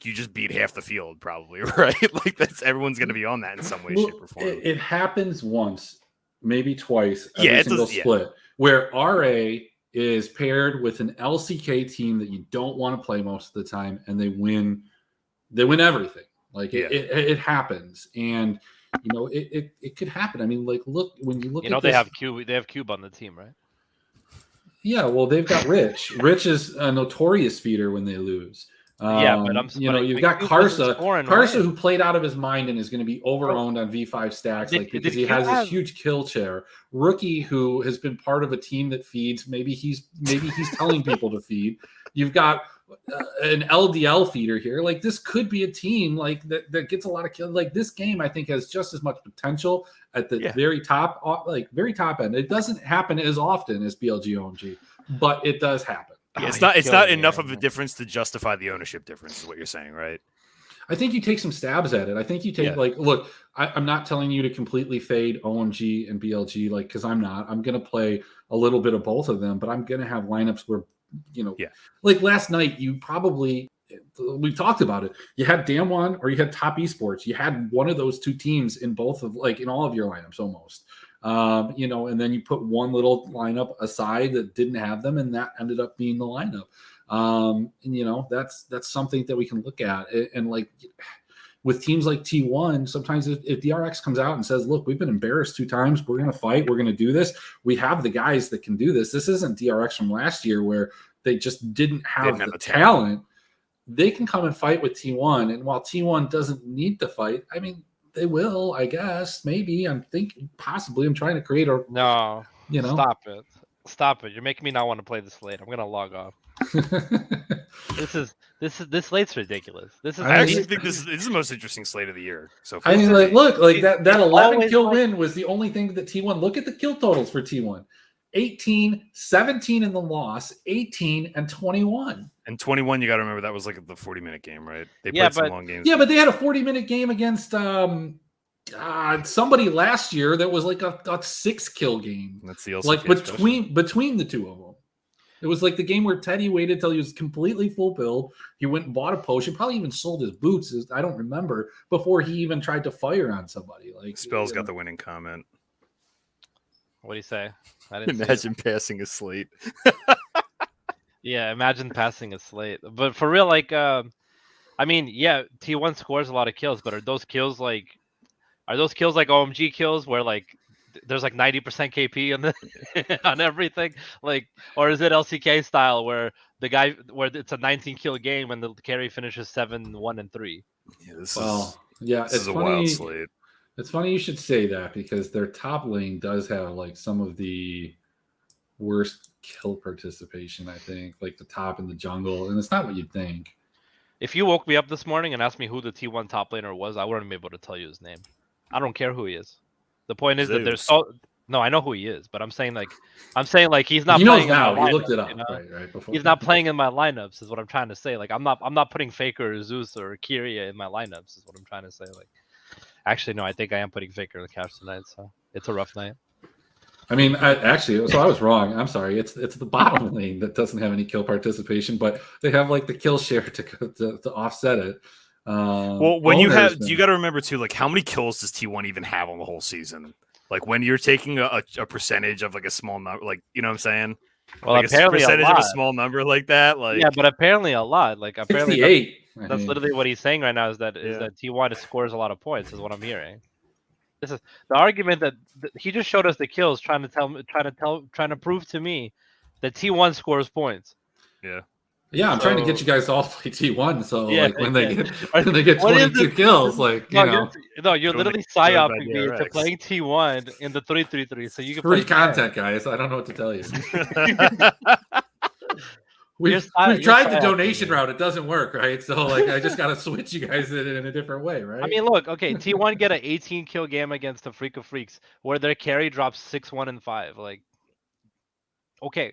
You just beat half the field probably, right? That's everyone's going to be on that in some way, shape, or form. It happens once. Maybe twice every single split, where RA is paired with an LCK team that you don't want to play most of the time, and they win everything. It happens, and it could happen. I mean, look when you look. They have Cube on the team, right? Yeah, well, they've got Rich. Rich is a notorious feeder when they lose. Yeah, but You've got Karsa, Karsa, who played out of his mind and is going to be overowned on V5 stacks, because he has this huge kill chair. Rookie, who has been part of a team that feeds. Maybe he's telling people to feed. You've got an LDL feeder here. Like, this could be a team like that gets a lot of kills. Like, this game, I think, has just as much potential at the very top end. It doesn't happen as often as BLG OMG, but it does happen. Yeah, it's not enough of a difference to justify the ownership difference, is what you're saying, right? I think you take some stabs at it. I think you take look, I'm not telling you to completely fade OMG and BLG, because I'm not. I'm going to play a little bit of both of them, but I'm going to have lineups where, like last night, we've talked about it. You had Damwon or you had Top Esports. You had one of those two teams in both of in all of your lineups almost. And then you put one little lineup aside that didn't have them, and that ended up being the lineup. That's something that we can look at. And with teams like T1, sometimes if DRX comes out and says, look, we've been embarrassed 2 times, we're going to fight, we're going to do this. We have the guys that can do this. This isn't DRX from last year where they just didn't have the talent. They can come and fight with T1. And while T1 doesn't need to fight, I mean, they will, I guess. Maybe. I'm thinking possibly. I'm trying to create a no. Stop it. You're making me not want to play this Slate. I'm gonna log off. This Slate's ridiculous. I actually think this is the most interesting Slate of the year. So I mean, that 11 kill win was the only thing that T1. Look at the kill totals for T1. 18, 17 in the loss, 18 and 21. And 21, you got to remember that was like the 40-minute game, right? They played some long games. Yeah, but they had a 40-minute game against somebody last year that was like a 6-kill game. That's the between the two of them. It was like the game where Teddy waited till he was completely full build. He went and bought a potion, probably even sold his boots. I don't remember, before he even tried to fire on somebody. Spell's got the winning comment. What do you say? I didn't imagine passing a Slate. Yeah, imagine passing a Slate. But for real, T1 scores a lot of kills, but are those kills like OMG kills where there's 90% KP on the on everything? Or is it LCK style where it's a 19 kill game and the carry finishes 7-1 and 3? Yeah, this is a wild Slate. It's funny you should say that, because their top lane does have some of the worst kill participation, I think, the top in the jungle, and it's not what you'd think. If you woke me up this morning and asked me who the T1 top laner was, I wouldn't be able to tell you his name. I don't care who he is. The point is that there's no, I know who he is, but I'm saying he's not. He playing knows now. You looked it up, right before. He's not playing in my lineups, is what I'm trying to say. I'm not putting Faker or Zeus or Kyria in my lineups, is what I'm trying to say. Actually, no, I think I am putting Faker in the couch tonight, so it's a rough night. I mean, I was wrong. I'm sorry. It's the bottom lane that doesn't have any kill participation, but they have the kill share to offset it. Well, when you got to remember too, how many kills does T1 even have on the whole season? When you're taking a percentage of a small number, you know what I'm saying? Well, apparently a percentage of a small number like that. Yeah, but apparently a lot. Apparently 68. That's literally what he's saying right now. Is that T1 scores a lot of points? Is what I'm hearing. This is the argument that he just showed us the kills, trying to prove to me that T1 scores points. Yeah. Yeah, I'm trying to get you guys to all play T1. So when they get 22 kills, you're literally psyoping me into playing T1 in the 3-3-3, so you can free content, guys. I don't know what to tell you. We've tried the donation route. It doesn't work, right? So I just got to switch you guys in a different way, right? I mean, look, okay, T1 get an 18 kill game against the Freak of Freaks where their carry drops 6-1 and 5. Okay.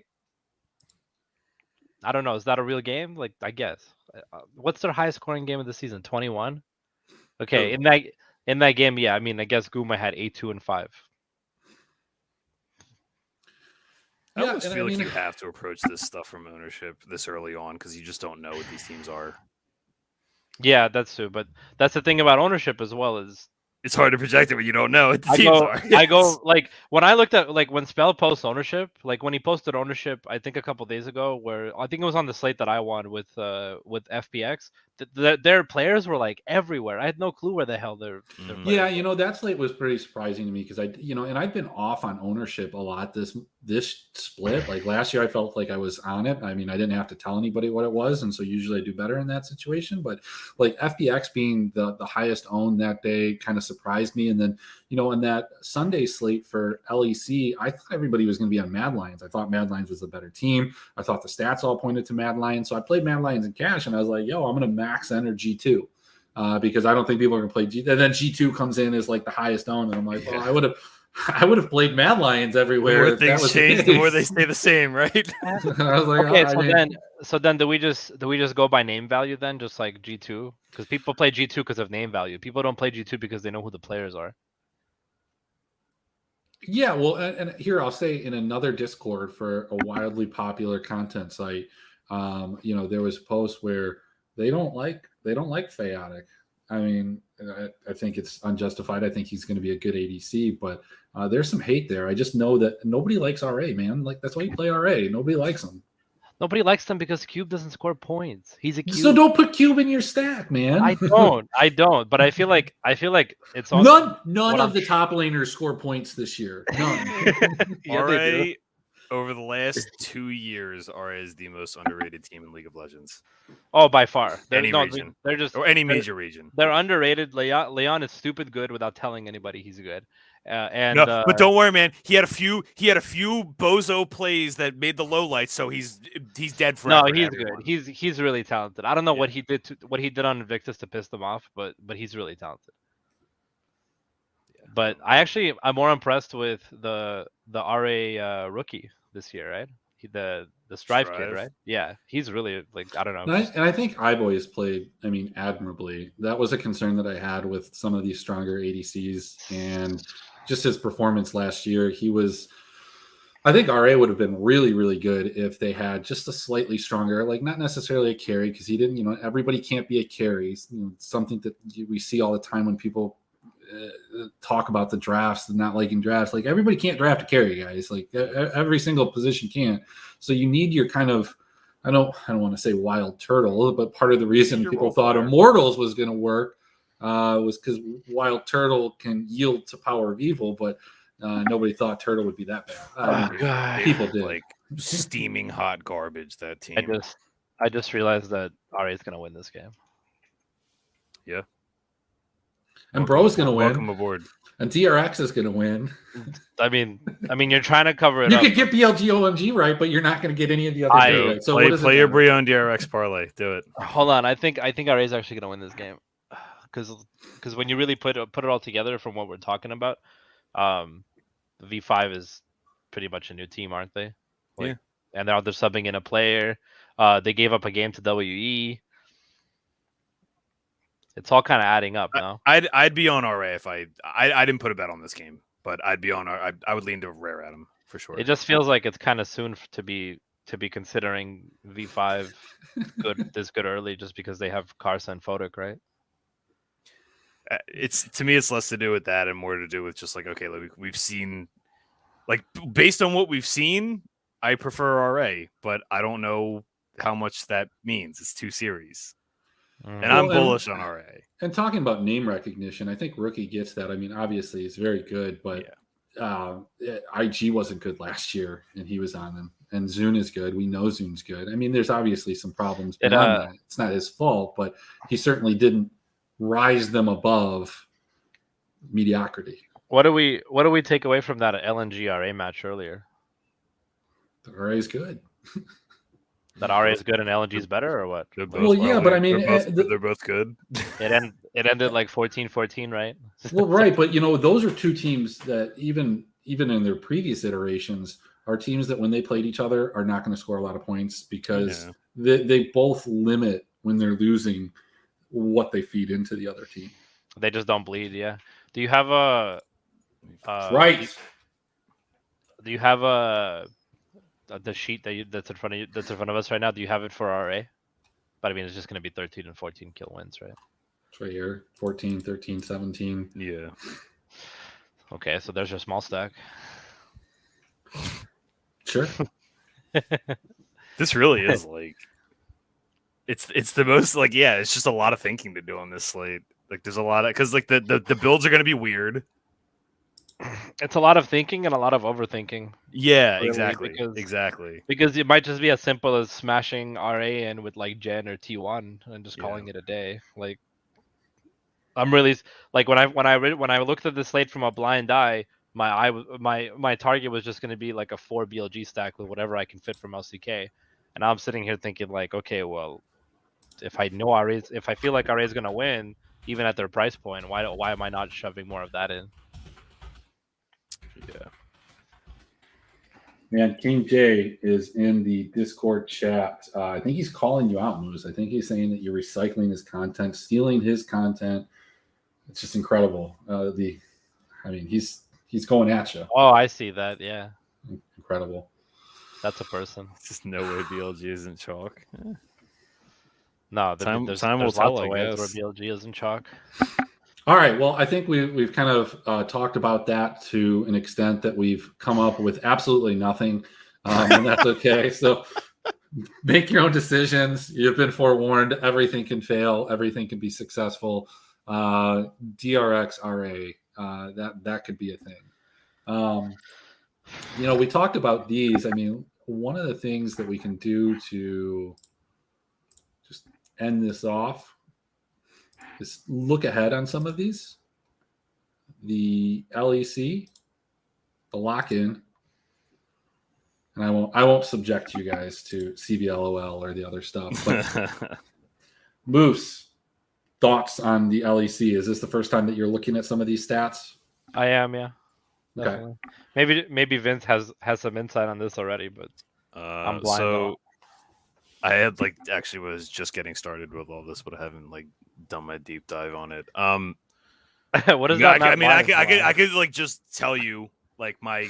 I don't know. Is that a real game? I guess. What's their highest scoring game of the season? 21. Okay, in that game, yeah. I mean, I guess Guma had 8-2 and 5. I almost feel like you have to approach this stuff from ownership this early on, because you just don't know what these teams are. Yeah, that's true. But that's the thing about ownership as well, is it's hard to project it when you don't know what the teams are. I go when I looked at when Spell posts ownership, when he posted ownership, I think a couple days ago, where I think it was on the Slate that I won with FPX. their players were like everywhere. I had no clue where the hell their Mm. players Yeah, that slate was pretty surprising to me because and I've been off on ownership a lot this split. Like last year, I felt like I was on it. I mean, I didn't have to tell anybody what it was, and so usually I do better in that situation. But like FBX being the highest owned that day kind of surprised me. And then in that Sunday slate for LEC, I thought everybody was going to be on Mad Lions. I thought Mad Lions was the better team. I thought the stats all pointed to Mad Lions, so I played Mad Lions in cash, and I was like, yo, I'm going to max enter G2. Because I don't think people are going to play G. And then G2 comes in as like the highest owned, and I'm like, well, I would have played Mad Lions everywhere. The more things change, the more they stay the same, right? I was like, okay, so then do we just go by name value then, just like G2? Because people play G2 because of name value. People don't play G2 because they know who the players are. Yeah, well, and here I'll say in another Discord for a wildly popular content site, there was a post where they don't like Chaotic. I mean, I think it's unjustified. I think he's going to be a good ADC, but there's some hate there. I just know that nobody likes RA, man. Like that's why you play RA. Nobody likes him. Nobody likes them because Cube doesn't score points. He's a Cube. So don't put Cube in your stack, man. I don't. But I feel like it's on none of the top laners score points this year. None. Yeah, RA over the last 2 years, RA is the most underrated team in League of Legends. Oh, by far. Region. They're just or any major region. They're underrated. Leon is stupid good without telling anybody he's good. But don't worry, man. He had a few bozo plays that made the lowlights, so he's dead forever. No, he's good. He's really talented. I don't know what he did on Invictus to piss them off, but he's really talented. Yeah. But I'm more impressed with the RA rookie this year, right? The Strive kid, right? Yeah, he's really like I don't know. And I think iBoy has played, admirably. That was a concern that I had with some of these stronger ADCs and just his performance last year. I think RA would have been really, really good if they had just a slightly stronger, like not necessarily a carry, because he didn't, everybody can't be a carry. Something that we see all the time when people talk about the drafts and not liking drafts. Like everybody can't draft a carry, guys. Like every single position can't. So you need your kind of, I don't want to say wild turtle, but part of the reason people thought Immortals was going to work was because Wild Turtle can yield to Power of Evil, but nobody thought Turtle would be that bad. People did. Like steaming hot garbage, that team. I just realized that RA is going to win this game. Yeah. And Bro's going to win. Welcome aboard. And TRX is going to win. I mean, you're trying to cover it you up. You could get BLG OMG right, but you're not going to get any of the other two right. So play your Brion DRX parlay. Do it. Hold on. I think RA is actually going to win this game. Because when you really put it all together from what we're talking about, V5 is pretty much a new team, aren't they? Yeah. And they're subbing in a player. They gave up a game to WE. It's all kind of adding up now. I'd be on RA if I didn't put a bet on this game, but I'd be on I would lean to Rare Adam for sure. It just feels like it's kind of soon to be considering V5 this good early, just because they have Karsa and Photic, right? To me, it's less to do with that and more to do with just like, okay, like we've seen, like based on what we've seen, I prefer RA, but I don't know how much that means. It's 2 series. And I'm bullish on RA. And talking about name recognition, I think Rookie gets that. I mean, obviously he's very good, but IG wasn't good last year, and he was on them. And Zune is good. We know Zune's good. I mean, there's obviously some problems beyond that. It's not his fault, but he certainly didn't rise them above mediocrity. What do we take away from that LNG RA match earlier? The RA is good. That RA is good and LNG is better, or what? Well, yeah, but I mean, they're both good. It ended like 14-14, right? Well, right, but those are 2 teams that even in their previous iterations are teams that when they played each other are not going to score a lot of points because they both limit when they're losing what they feed into the other team. They just don't bleed. Yeah. Do you have a right? Do you have the sheet that's in front of us right now? Do you have it for RA? But I mean, it's just going to be 13 and 14 kill wins, right? It's right here. 14, 13, 17. Yeah. Okay, so there's your small stack. Sure. This really is like It's the most like it's just a lot of thinking to do on this slate. Like there's a lot of because like the builds are going to be weird. It's a lot of thinking and a lot of overthinking. Yeah, really, exactly. because Exactly. because it might just be as simple as smashing RA in with like Gen or T1 and just calling it a day. Like I'm really like when I looked at the slate from a blind eye, my target was just going to be like a 4 BLG stack with whatever I can fit from LCK, and I'm sitting here thinking like, okay, well, if I feel like RA is going to win even at their price point, why am I not shoving more of that in? Yeah. Man, King J is in the Discord chat. I think he's calling you out, Moose. I think he's saying that you're recycling his content, stealing his content. It's just incredible. He's going at you. Oh, I see that. Yeah, Incredible. that's a person. It's just no way BLG isn't chalk. No, Time there's will lots tell, of I ways where guess. BLG isn't chalk. All right. Well, I think we've kind of talked about that to an extent that we've come up with absolutely nothing, and that's okay. So make your own decisions. You've been forewarned. Everything can fail. Everything can be successful. DRX RA, that could be a thing. We talked about these. I mean, one of the things that we can do to just end this off is look ahead on some of these. The LEC, the lock-in, and I won't subject you guys to CBLOL or the other stuff. But Moose, thoughts on the LEC? Is this the first time that you're looking at some of these stats? I am, yeah. Okay. Definitely. Maybe Vince has some insight on this already, but I'm blind. So I had actually was just getting started with all this, but I haven't done my deep dive on it. What is that? I could just tell you my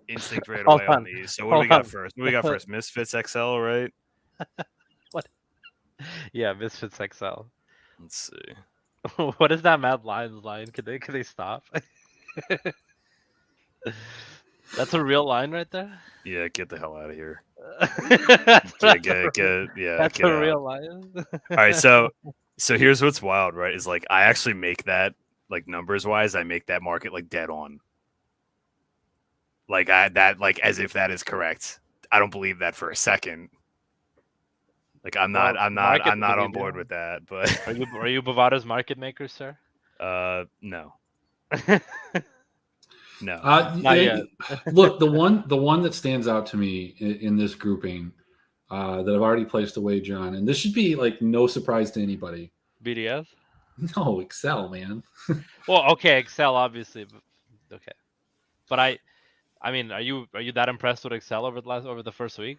instinct right away on these. So what do we got first? What do we got first? Misfits XL, right? What? Yeah, Misfits XL. Let's see. What is that Mad Lions line? Can they stop? That's a real line right there. Yeah, get the hell out of here. That's get a out. real line. All right, so here's what's wild, right? Is I actually make that numbers wise, I make that market dead on. As if that is correct. I don't believe that for a second. I'm not on board with that. But are you Bovada's market maker, sir? No. No. Not yet. Look, the one that stands out to me in this grouping that I've already placed a wager on, and this should be no surprise to anybody. BDS? No, Excel, man. Well, okay, Excel obviously, but okay. But I mean, are you that impressed with Excel over the first week?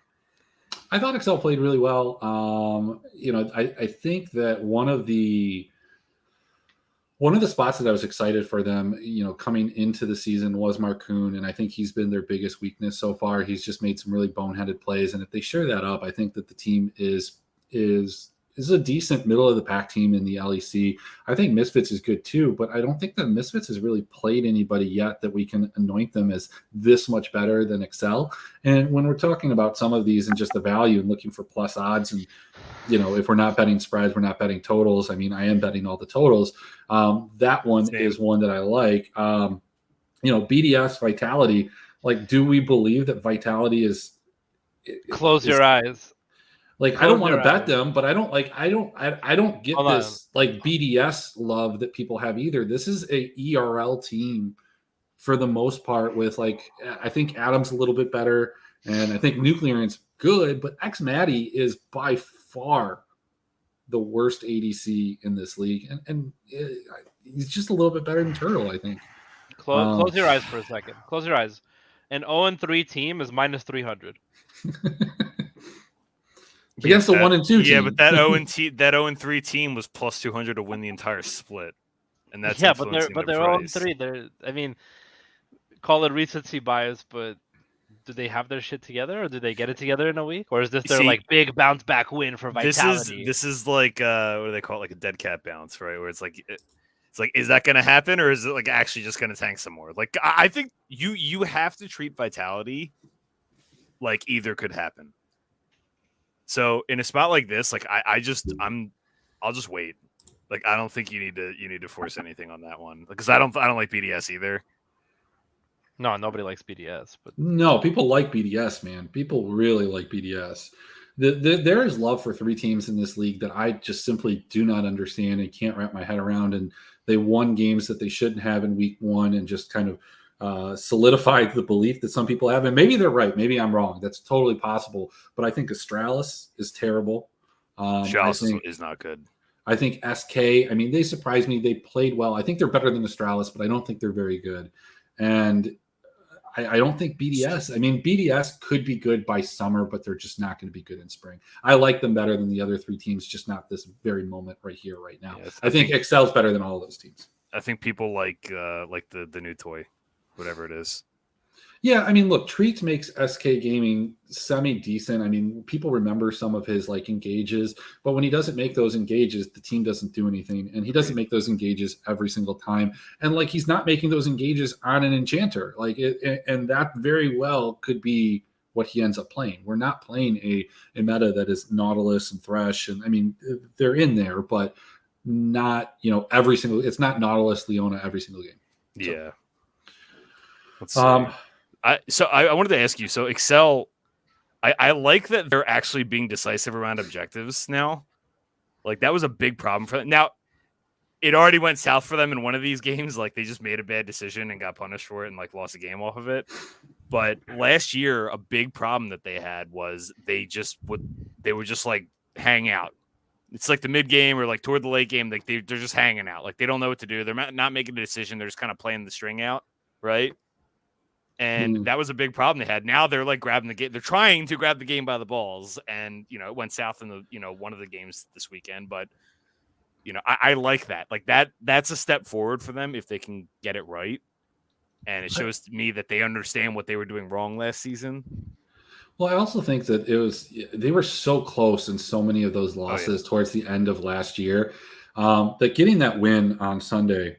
I thought Excel played really well. I think that one of the spots that I was excited for them, coming into the season was Marcoon, and I think he's been their biggest weakness so far. He's just made some really boneheaded plays, and if they share that up, I think that the team is a decent middle of the pack team in the LEC. I think Misfits is good too, but I don't think that Misfits has really played anybody yet that we can anoint them as this much better than Excel. And when we're talking about some of these and just the value and looking for plus odds, and if we're not betting spreads, we're not betting totals. I mean, I am betting all the totals. That one is one that I like. BDS Vitality. Do we believe that Vitality is? Close your eyes. I don't want to bet them, but I don't get this BDS love that people have either. This is a ERL team for the most part with I think Adam's a little bit better, and I think Nuclear's good, but X Matty is by far the worst ADC in this league, and he's just a little bit better than Turtle, I think. Close your eyes for a second. Close your eyes. An 0-3 team is minus 300. Against the 1-2 team. Yeah, but that 0-3 team was plus 200 to win the entire split, and that's but they're 0-3. I mean, call it recency bias, but do they have their shit together, or do they get it together in a week, or is this their big bounce back win for Vitality? This is what do they call it? A dead cat bounce, right? Where it's is that going to happen, or is it actually just going to tank some more? I think you have to treat Vitality like either could happen. So in a spot like this, like I'll just wait. Like I don't think you need to force anything on that one because I don't like BDS either. No, nobody likes BDS, but No, people like BDS, man. People really like BDS. There is love for 3 teams in this league that I just simply do not understand and can't wrap my head around. And they won games that they shouldn't have in week 1 and just kind of solidified the belief that some people have. And maybe they're right. Maybe I'm wrong. That's totally possible. But I think Astralis is terrible. Astralis is not good. I think SK, I mean, they surprised me. They played well. I think they're better than Astralis, but I don't think they're very good. And I don't think BDS. I mean, BDS could be good by summer, but they're just not going to be good in spring. I like them better than the other 3 teams, just not this very moment right here, right now. Yeah, I think Excel's better than all of those teams. I think people like the new toy, whatever it is. Yeah, I mean, look, Treats makes SK Gaming semi-decent. I mean, people remember some of his like engages, but when he doesn't make those engages, the team doesn't do anything, and he doesn't make those engages every single time. And like, he's not making those engages on an enchanter, like it, and that very well could be what he ends up playing. We're not playing a meta that is Nautilus and Thresh, and I mean, they're in there, but not every single. It's not Nautilus Leona every single game. So, yeah. Let's see. I wanted to ask you, so Excel, I like that they're actually being decisive around objectives now. Like, that was a big problem for them. Now, it already went south for them in one of these games. Like, they just made a bad decision and got punished for it and, like, lost a game off of it. But last year, a big problem that they had was they would just, like, hang out. It's like the mid game or, like, toward the late game, like, they're just hanging out. Like, they don't know what to do. They're not making a decision. They're just kind of playing the string out, right? And that was a big problem they had. Now they're like grabbing the game. They're trying to grab the game by the balls. And, it went south in the, one of the games this weekend. But, I like that. Like that's a step forward for them if they can get it right. And it shows to me that they understand what they were doing wrong last season. Well, I also think that they were so close in so many of those losses towards the end of last year that getting that win on Sunday,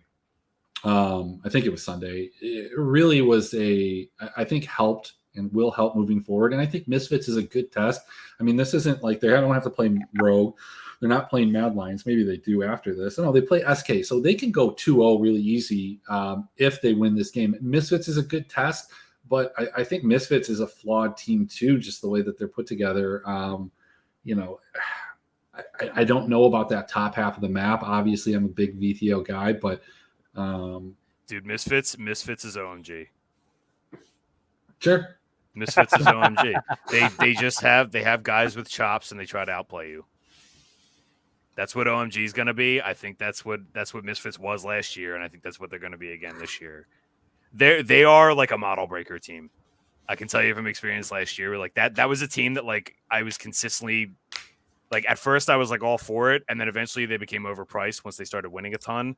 I think it was Sunday, it really was I think helped and will help moving forward. And I think Misfits is a good test. I mean, this isn't like they don't have to play Rogue. They're not playing Mad Lions. Maybe they do after this. No, they play SK. So they can go 2-0 really easy if they win this game. Misfits is a good test, but I think Misfits is a flawed team too, just the way that they're put together. I don't know about that top half of the map. Obviously, I'm a big VTO guy, but dude, Misfits is OMG. Sure. Misfits is OMG. They have guys with chops and they try to outplay you. That's what OMG is going to be. I think that's what Misfits was last year, and I think that's what they're going to be again this year. They are like a model breaker team. I can tell you from experience last year, like that was a team that like I was consistently like at first I was like all for it, and then eventually they became overpriced once they started winning a ton.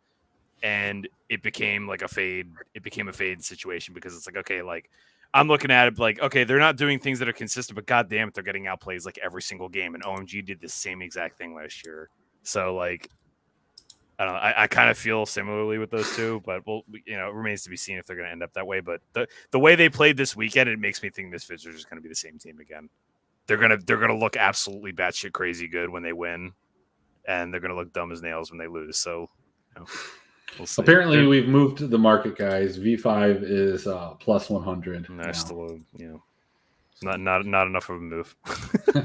And it became like a fade. It became a fade situation because it's like, okay, like I'm looking at it like, okay, they're not doing things that are consistent, but God damn it, they're getting outplays like every single game. And OMG did the same exact thing last year. So like, I don't know. I kind of feel similarly with those two, but it remains to be seen if they're going to end up that way. But the way they played this weekend, it makes me think Misfits are just going to be the same team again. They're gonna look absolutely batshit crazy good when they win, and they're gonna look dumb as nails when they lose. So. We'll apparently, we've moved to the market, guys. V5 is plus 100. That's still, not enough of a move.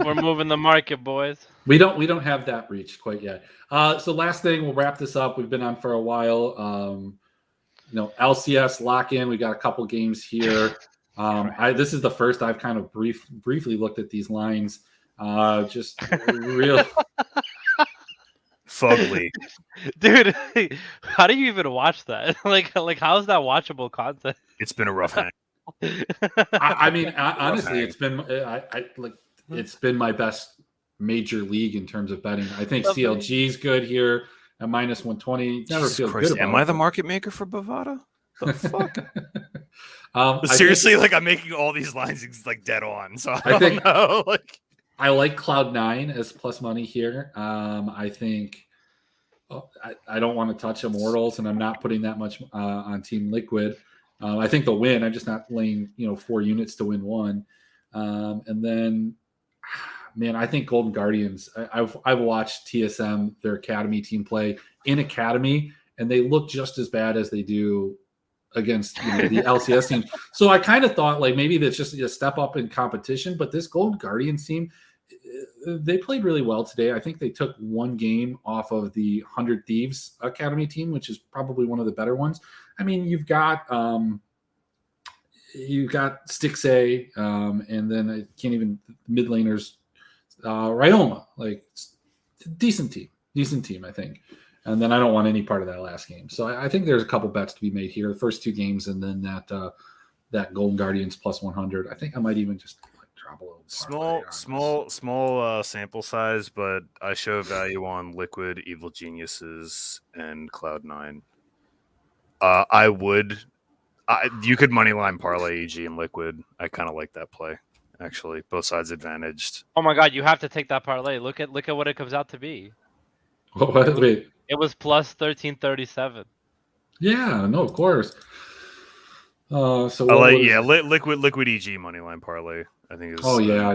We're moving the market, boys. We don't have that reached quite yet. So last thing, we'll wrap this up. We've been on for a while. LCS lock in. We got a couple games here. This is the first I've kind of briefly looked at these lines. Just real. Fugly. Dude, how do you even watch that? Like how is that watchable content? It's been a rough hang. I mean, honestly, it's been it's been my best major league in terms of betting. I think CLG is good here at minus 120. Never feel good about Am I the market maker for Bovada? The fuck? Seriously, like I'm making all these lines like dead on. So I don't know. Like I like Cloud9 as plus money here. I think I don't want to touch Immortals, and I'm not putting that much on Team Liquid. I think they'll win. I'm just not laying 4 units to win one. And then, man, I think Golden Guardians. I've watched TSM, their academy team, play in academy, and they look just as bad as they do against the LCS team. So I kind of thought like maybe that's just a step up in competition. But this Golden Guardians team, they played really well today. I think they took one game off of the 100 Thieves academy team, which is probably one of the better ones. I mean, you've got Stixay, and then I can't even mid laners, Ryoma, like decent team, I think. And then I don't want any part of that last game. So I think there's a couple bets to be made here. The first two games, and then that Golden Guardians plus 100. I think I might even just drop a little. Small sample size, but I show value on Liquid, Evil Geniuses, and Cloud9. You could moneyline parlay EG and Liquid. I kind of like that play. Actually, both sides advantaged. Oh my God, you have to take that parlay. Look at what it comes out to be. Wait. It was plus 1337. Yeah, no, of course. So Liquid EG moneyline parlay. I think is. Oh yeah.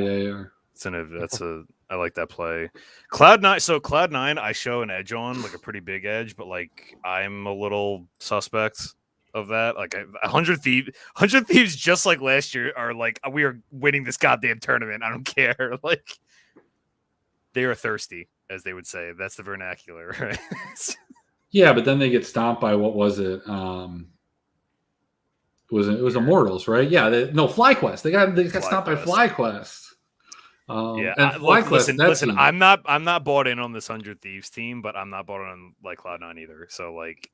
I like that play. Cloud9. So Cloud9, I show an edge on, like a pretty big edge, but like I'm a little suspect of that. Like 100 Thieves, just like last year, are like we are winning this goddamn tournament. I don't care. Like they are thirsty, as they would say. That's the vernacular, right? Yeah, but then they get stomped by what was it? It was Immortals, right? Yeah, FlyQuest. They got stomped by FlyQuest. Listen. I'm not bought in on this 100 Thieves team, but I'm not bought on like Cloud9 either. So like,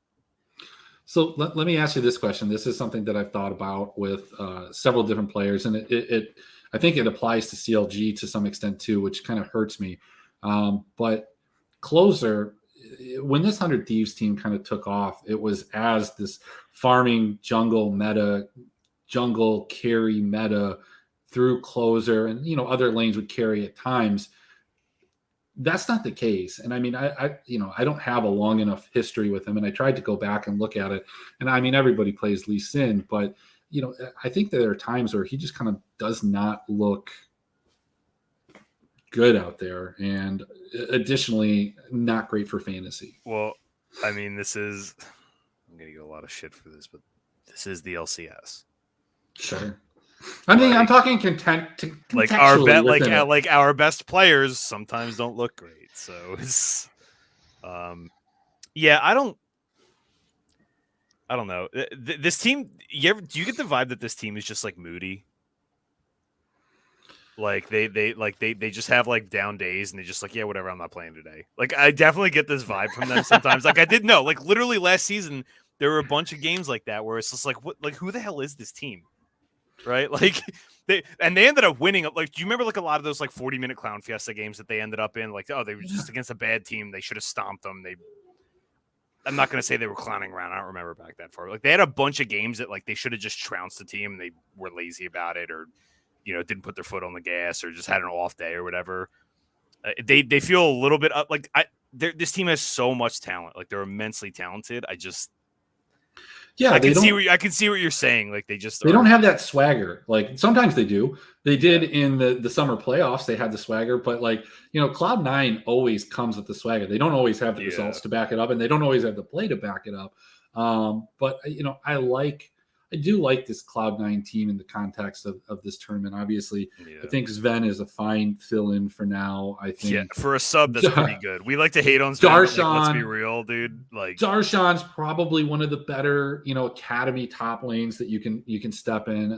let me ask you this question. This is something that I've thought about with several different players, and I think it applies to CLG to some extent too, which kind of hurts me. But closer, when this 100 Thieves team kind of took off, it was as this farming jungle carry meta through closer, and other lanes would carry at times. That's not the case. And I mean, I don't have a long enough history with him, and I tried to go back and look at it. And I mean, everybody plays Lee Sin, but I think there are times where he just kind of does not look good out there, and additionally, not great for fantasy. Well, I mean, I'm gonna get a lot of shit for this, but this is the LCS. Sure. I mean, I'm talking like our best players sometimes don't look great. So it's, yeah, I don't know. This team, do you get the vibe that this team is just like moody? Like they just have like down days, and they just like, yeah, whatever, I'm not playing today. Like I definitely get this vibe from them sometimes. Like I didn't know, like literally last season there were a bunch of games like that where it's just like, what, like who the hell is this team? Right? Like they ended up winning. Like, do you remember like a lot of those like 40-minute Clown Fiesta games that they ended up in? Like, oh, they were just against a bad team. They should have stomped them. I'm not going to say they were clowning around. I don't remember back that far. Like they had a bunch of games that like they should have just trounced the team, and they were lazy about it, or didn't put their foot on the gas, or just had an off day or whatever. They feel a little bit up. Like this team has so much talent. Like they're immensely talented. I can see what you're saying. Like they don't have that swagger. Like sometimes they do. They did in the summer playoffs. They had the swagger, but like Cloud9 always comes with the swagger. They don't always have the results to back it up, and they don't always have the play to back it up. But I do like this Cloud9 team in the context of this tournament. Obviously, I think Sven is a fine fill-in for now. I think for a sub, that's pretty good. We like to hate on Sven, Darshan. Like, let's be real, dude. Like Darshan's probably one of the better, academy top lanes that you can step in.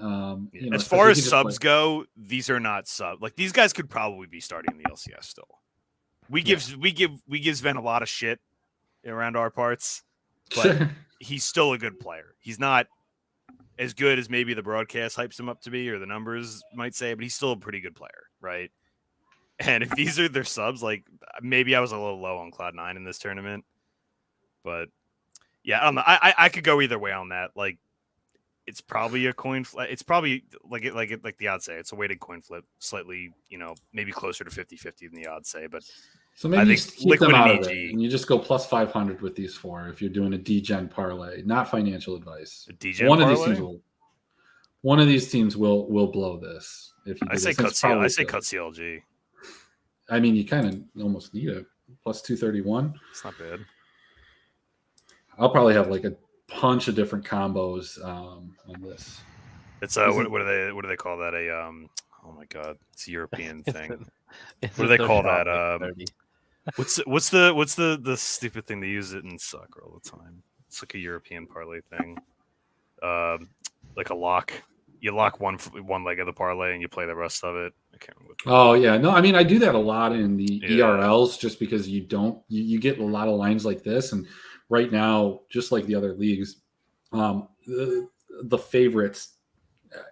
As far as subs go, these are not sub. Like these guys could probably be starting in the LCS still. We give Sven a lot of shit around our parts, but he's still a good player. He's not as good as maybe the broadcast hypes him up to be, or the numbers might say, but he's still a pretty good player, right? And if these are their subs, like maybe I was a little low on Cloud9 in this tournament, but yeah, I don't know. I could go either way on that. Like it's probably a coin flip. It's probably like the odds say it's a weighted coin flip, slightly, maybe closer to 50-50 than the odds say, but so maybe you keep them out of it, and you just go plus 500 with these four if you're doing a DGen parlay, not financial advice. A DGen parlay? One of these teams will blow this. If you I say cut CLG. I mean, you kind of almost need a plus 231. It's not bad. I'll probably have like a bunch of different combos on this. It's what do they call that? Oh my god, it's a European thing. What do they call that? What's the stupid thing they use it in soccer all the time? It's like a European parlay thing. Like a lock. You lock one leg of the parlay and you play the rest of it. I can't remember. Oh yeah, no, I mean I do that a lot in the ERLs just because you get a lot of lines like this, and right now, just like the other leagues, the favorites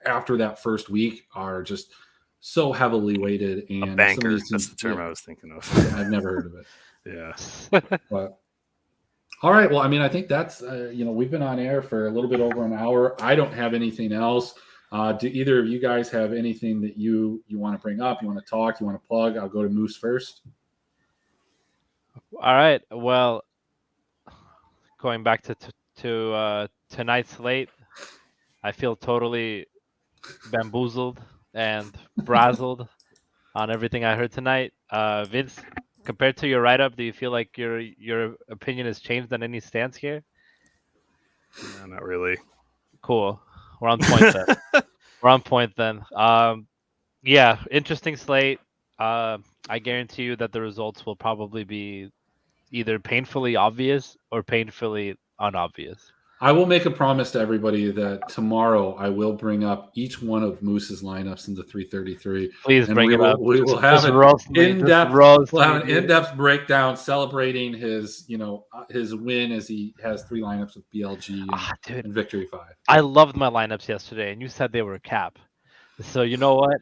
after that first week are just so heavily weighted. And a banker, that's the term I was thinking of. I've never heard of it. Yeah. But all right, well, I mean, I think that's we've been on air for a little bit over an hour. I don't have anything else. Do either of you guys have anything that you want to bring up? You want to talk? You want to plug? I'll go to Moose first. All right. Well, going back to tonight's slate, I feel totally bamboozled and brazzled on everything I heard tonight. Vince, compared to your write-up, do you feel like your opinion has changed on any stance here? No, not really. Cool. We're on point then. We're on point then. Yeah, interesting slate. I guarantee you that the results will probably be either painfully obvious or painfully unobvious. I will make a promise to everybody that tomorrow I will bring up each one of Moose's lineups in the 333. Please bring it up. We will have an in-depth breakdown celebrating his win as he has 3 lineups with BLG and Victory 5. I loved my lineups yesterday, and you said they were cap. So you know what?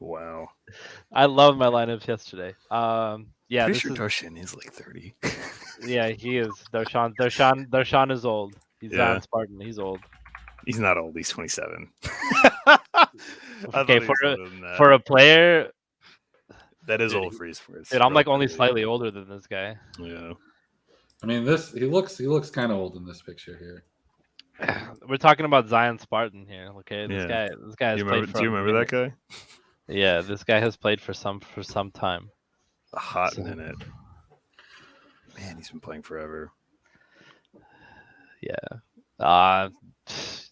Wow. I loved my lineups yesterday. Yeah, pretty sure Darshan is like 30. Yeah, he is. Darshan is old. He's on Spartan. He's old. He's not old. He's 27. Okay, for a player, that is old for esports. Dude, I'm like only slightly older than this guy. Yeah. I mean, he looks kind of old in this picture here. We're talking about Zion Spartan here. Okay, this guy has played. Do you remember that guy? Yeah, this guy has played for some time. A hot minute. Man, he's been playing forever. Yeah.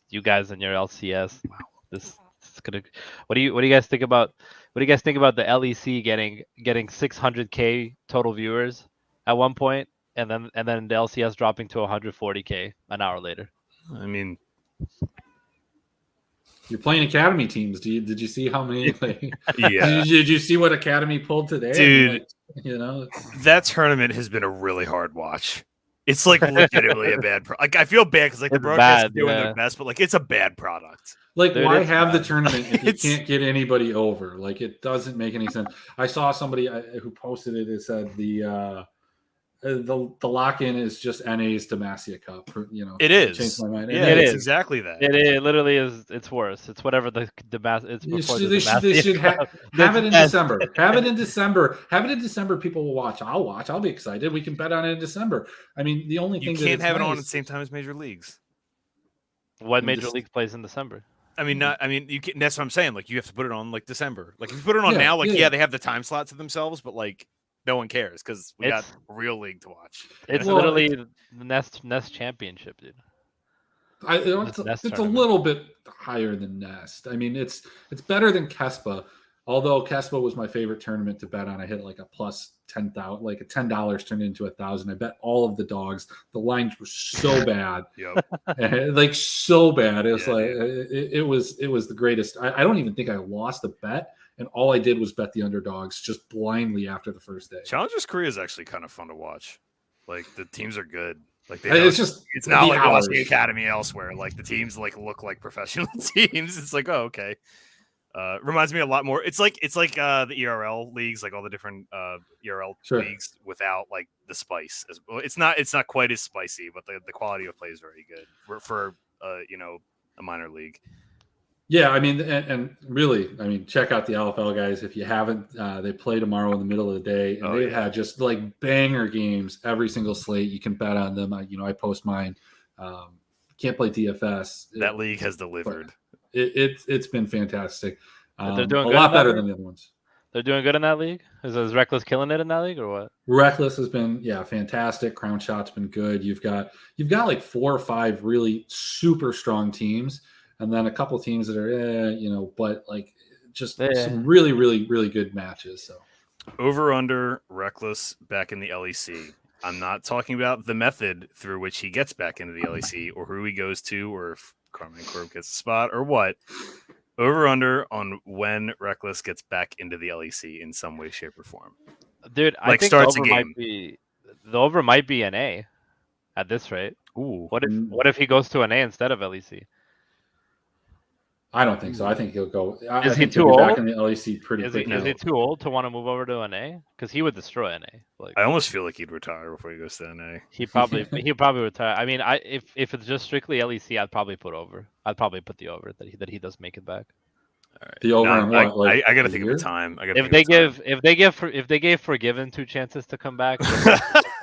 You guys in your LCS. Wow. This is gonna. What do you guys think about? What do you guys think about the LEC getting 600K total viewers at one point, and then the LCS dropping to 140K an hour later? I mean, you're playing academy teams. Did you see how many? Yeah. Did you see what academy pulled today? Dude, that tournament has been a really hard watch. It's like legitimately a bad product. Like I feel bad because like the broadcast is doing their best, but like it's a bad product. Like why have the tournament if you can't get anybody over? Like it doesn't make any sense. I saw somebody who posted it. It said the lock-in is just NA's Demacia Cup. It is. Changed my mind. Yeah, it's exactly that. It literally is. It's worse. It's whatever the Demacia. It's before they should have it in December. Have it in December. Have it in December. People will watch. I'll watch. I'll be excited. We can bet on it in December. I mean, the only thing you can't have it on at the same time as major leagues. What major league plays in December? I mean, you can. That's what I'm saying. Like you have to put it on like December. Like if you put it on now, like they have the time slot to themselves, but like. No one cares because we got real league to watch. It's literally the Nest championship, dude. It's a little bit higher than Nest. I mean, it's better than Kespa. Although Kespa was my favorite tournament to bet on. I hit like a plus 10,000, like a $10 turned into 1,000. I bet all of the dogs. The lines were so bad, like so bad. It was it was the greatest. I don't even think I lost a bet. And all I did was bet the underdogs just blindly after the first day. Challengers Korea is actually kind of fun to watch. Like the teams are good. Like it's not like watching academy elsewhere. Like the teams like look like professional teams. It's like, oh, okay. Reminds me a lot more. It's like the ERL leagues, like all the different ERL leagues without like the spice. It's not quite as spicy, but the quality of play is very good for a minor league. Yeah, I mean, and really, I mean, check out the LFL guys if you haven't. They play tomorrow in the middle of the day, and they've had just like banger games every single slate. You can bet on them. I post mine. Can't play DFS. That league has delivered. It's been fantastic. They're doing a lot better than the other ones. They're doing good in that league. Is Reckless killing it in that league or what? Reckless has been fantastic. Crown Shot's been good. You've got like 4 or 5 really super strong teams, and then a couple teams that are but like just some really really really good matches. So over under Reckless back in the LEC. I'm not talking about the method through which he gets back into the LEC or who he goes to or if Carmen Corp gets a spot or what. Over under on when Reckless gets back into the LEC in some way, shape, or form. Dude, I think the over might be an A at this rate. Ooh. What if he goes to an A instead of LEC? I don't think so. I think he'll go. Is he too he'll be old? back in the LEC pretty quickly. Is he too old to want to move over to an A? Because he would destroy an A. Like I almost feel like he'd retire before he goes to an A. He'll probably retire. I mean, if it's just strictly LEC, I'd probably put over. I'd probably put the over that he does make it back. All right. The over on what? Like I got to think of the time. If they give Forgiven 2 chances to come back, come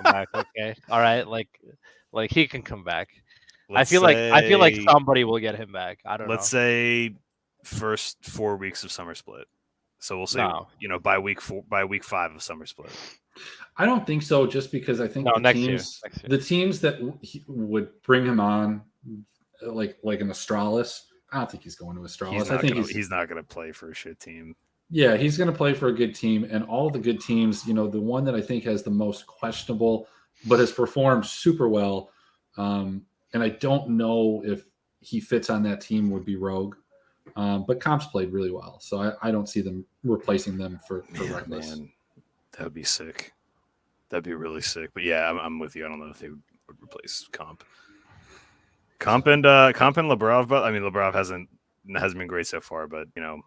back. Okay, all right, like he can come back. I feel like somebody will get him back. I don't know. Let's say first 4 weeks of summer split. So we'll say by week 5 of summer split. I don't think so. Just because I think the teams that would bring him on, like an Astralis. I don't think he's going to Astralis. I think he's not going to play for a shit team. Yeah, he's going to play for a good team, and all the good teams. The one that I think has the most questionable, but has performed super well. And I don't know if he fits on that team would be Rogue. But Comp's played really well, so I don't see them replacing them for Reckless. Man, that would be sick. That'd be really sick. But yeah, I'm with you. I don't know if they would replace Comp. Comp and Labrov, but I mean Labrov hasn't been great so far. But a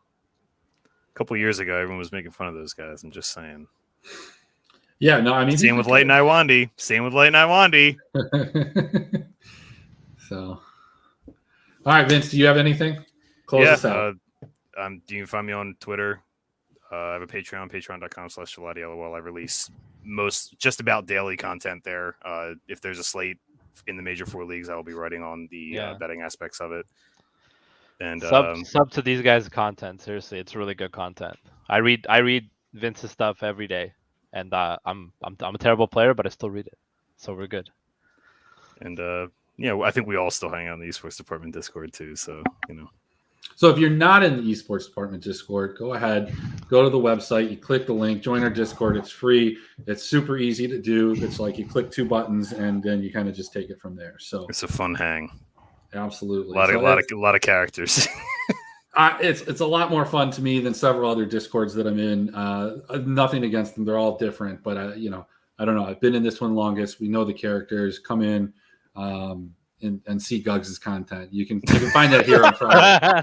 couple years ago, everyone was making fun of those guys. I'm just saying. Yeah, no, I mean same with Late Night Wandy. So, all right, Vince, do you have anything? Close us out. You can find me on Twitter. I have a Patreon, patreon.com/LOL. I release just about daily content there. If there's a slate in the major 4 leagues, I will be writing on the betting aspects of it. And sub to these guys' content. Seriously, it's really good content. I read Vince's stuff every day, and I'm a terrible player, but I still read it. So we're good. And I think we all still hang out in the esports department Discord too. So So if you're not in the esports department Discord, go ahead, go to the website, you click the link, join our Discord. It's free. It's super easy to do. It's like you click 2 buttons and then you kind of just take it from there. So it's a fun hang. Absolutely. A lot of characters. It's a lot more fun to me than several other Discords that I'm in. Nothing against them. They're all different, but I don't know. I've been in this one longest. We know the characters. Come in. And see Guggs' content. You can find that here on Friday.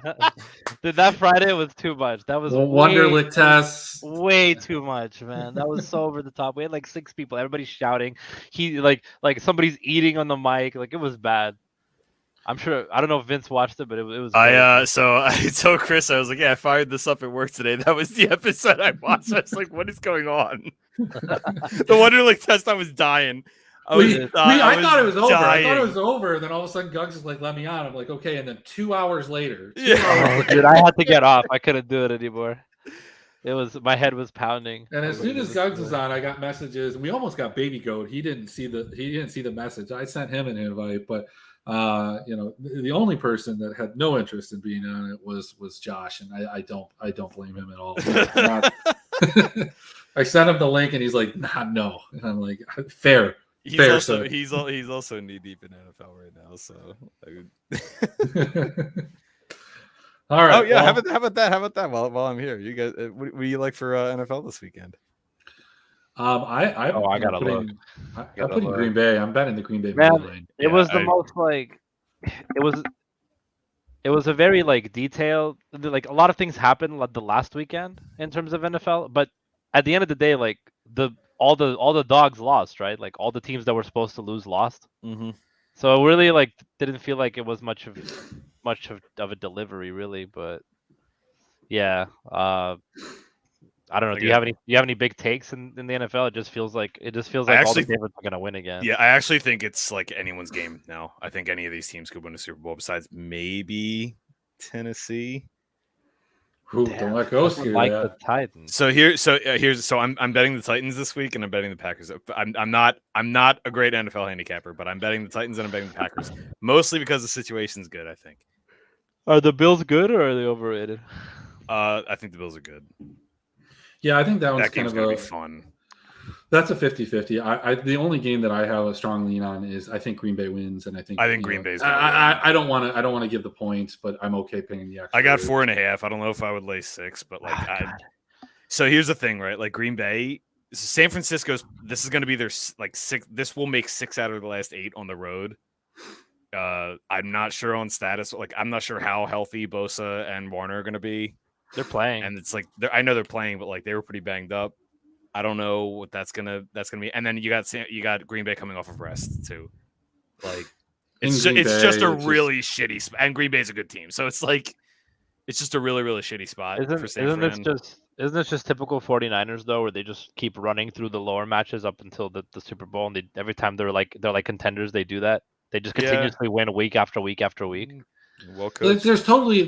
Dude, that Friday was too much. That was Wonderlic tests. Way too much, man. That was so over the top. We had like 6 people. Everybody's shouting. He like somebody's eating on the mic. Like it was bad. I'm sure. I don't know if Vince watched it, but it was. So I told Chris, I was like, I fired this up at work today. That was the episode I watched. I was like, what is going on? The Wonderlic test. I was dying. I thought it was over. I thought it was over, and then all of a sudden, Guggs is like, "Let me on." I'm like, "Okay." And then 2 hours later, dude, I had to get off. I couldn't do it anymore. My head was pounding. And as soon as Guggs was on, I got messages. And we almost got Baby Goat. He didn't see the message. I sent him an invite, but the only person that had no interest in being on it was Josh, and I don't blame him at all. I sent him the link, and he's like, no. And I'm like, fair. He's also knee deep in NFL right now. So, all right. Oh yeah, well, how about that? While I'm here, you guys, what do you like for NFL this weekend? I gotta look. I'm putting Green Bay. I'm betting the Green Bay. Man, it was the most like it was a very like detailed. Like a lot of things happened the last weekend in terms of NFL, but at the end of the day, like all the dogs lost, right? Like all the teams that were supposed to lose lost. Mm-hmm. So it really like didn't feel like it was much of a delivery, really. But yeah, I don't know. Do you have any big takes in the NFL? It just feels like all the favorites are gonna win again. Yeah, I actually think it's like anyone's game now. I think any of these teams could win a Super Bowl besides maybe Tennessee. Don't let Ghost hear like that. the Titans. So I'm betting the Titans this week, and I'm betting the Packers. I'm not a great NFL handicapper, but I'm betting the Titans and I'm betting the Packers, mostly because the situation's good. I think. Are the Bills good or are they overrated? I think the Bills are good. Yeah, I think that one's That game's kind gonna of be fun. That's a 50-50. I the only game that I have a strong lean on is I think Green Bay wins, and I think Green Bay's. I don't want to give the points, but I'm okay paying the extra. I got 4.5. I don't know if I would lay 6, but So here's the thing, right? Like Green Bay, San Francisco's. This is going to be their 6. This will make 6 out of the last 8 on the road. I'm not sure on status. Like I'm not sure how healthy Bosa and Warner are going to be. They're playing, and it's like I know they're playing, but like they were pretty banged up. I don't know what that's gonna be. And then you got Green Bay coming off of rest too. Like it's just a really shitty spot. And Green Bay's a good team, so it's like it's just a really really shitty spot for San Fran. Isn't this just typical 49ers though, where they just keep running through the lower matches up until the Super Bowl, and every time they're like contenders, they do that. They just continuously win week after week after week. Well, there's totally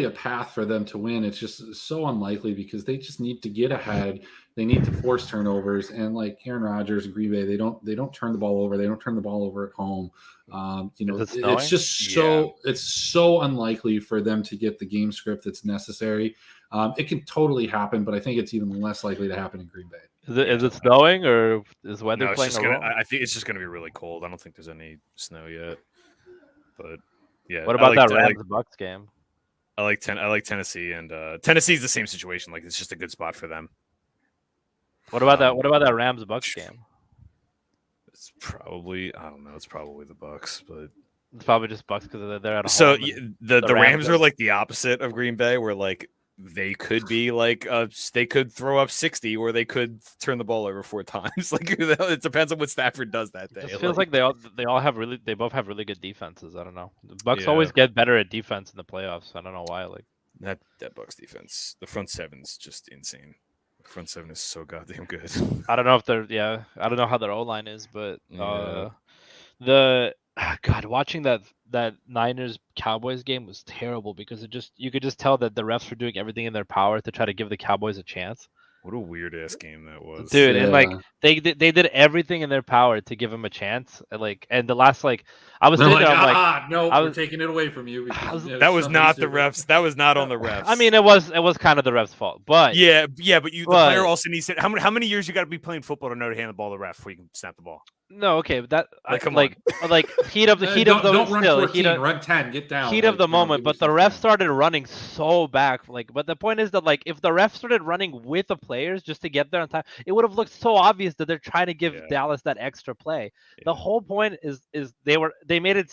a path for them to win. It's just so unlikely because they just need to get ahead. They need to force turnovers, and like Aaron Rodgers and Green Bay, they don't turn the ball over. They don't turn the ball over at home. It's just it's so unlikely for them to get the game script that's necessary. It can totally happen, but I think it's even less likely to happen in Green Bay. Is it snowing or is weather playing a role? I think it's just going to be really cold. I don't think there's any snow yet, but. Yeah. What about that Rams-Bucks game? I like Tennessee, and Tennessee's the same situation. Like it's just a good spot for them. What about that? What about that Rams-Bucks game? It's probably I don't know. It's probably the Bucks, but it's probably just Bucks because they're at home. So the Rams are like the opposite of Green Bay, where like they could be like they could throw up 60, or they could turn the ball over 4 times. Like it depends on what Stafford does that day. It feels like they both have really good defenses. I don't know. The Bucks always get better at defense in the playoffs. I don't know why. Like that Bucks defense, the front seven's just insane. The front 7 is so goddamn good. I don't know if they're I don't know how their O-line is, but watching that Niners Cowboys game was terrible because you could just tell that the refs were doing everything in their power to try to give the Cowboys a chance. What a weird ass game that was, dude! Yeah. And like they did everything in their power to give him a chance. And the last I was sitting there, we're taking it away from you. That was not the refs. That was not on the refs. I mean, it was kind of the refs' fault, but but the player also needs to. How many years you got to be playing football to know to hand the ball to the ref before you can snap the ball? No, okay, but that come on. heat of the don't run 14, run 10, get down. Heat of the moment, but the ref started running so back. But the point is that if the ref started running with the players just to get there on time, it would have looked so obvious that they're trying to give Dallas that extra play. Yeah. The whole point is they made it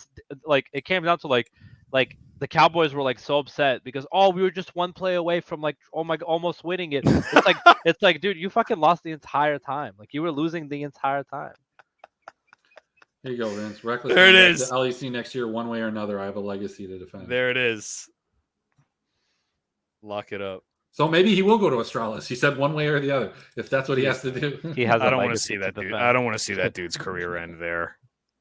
it came down to the Cowboys were so upset because we were just one play away from almost winning it. It's like dude, you fucking lost the entire time. You were losing the entire time. Here you go, Vince. Reckless. There it is. The LEC next year, one way or another. I have a legacy to defend. There it is. Lock it up. So maybe he will go to Astralis. He said one way or the other. If that's what he has to do. I don't want to see that dude. I don't want to see that dude's career end there.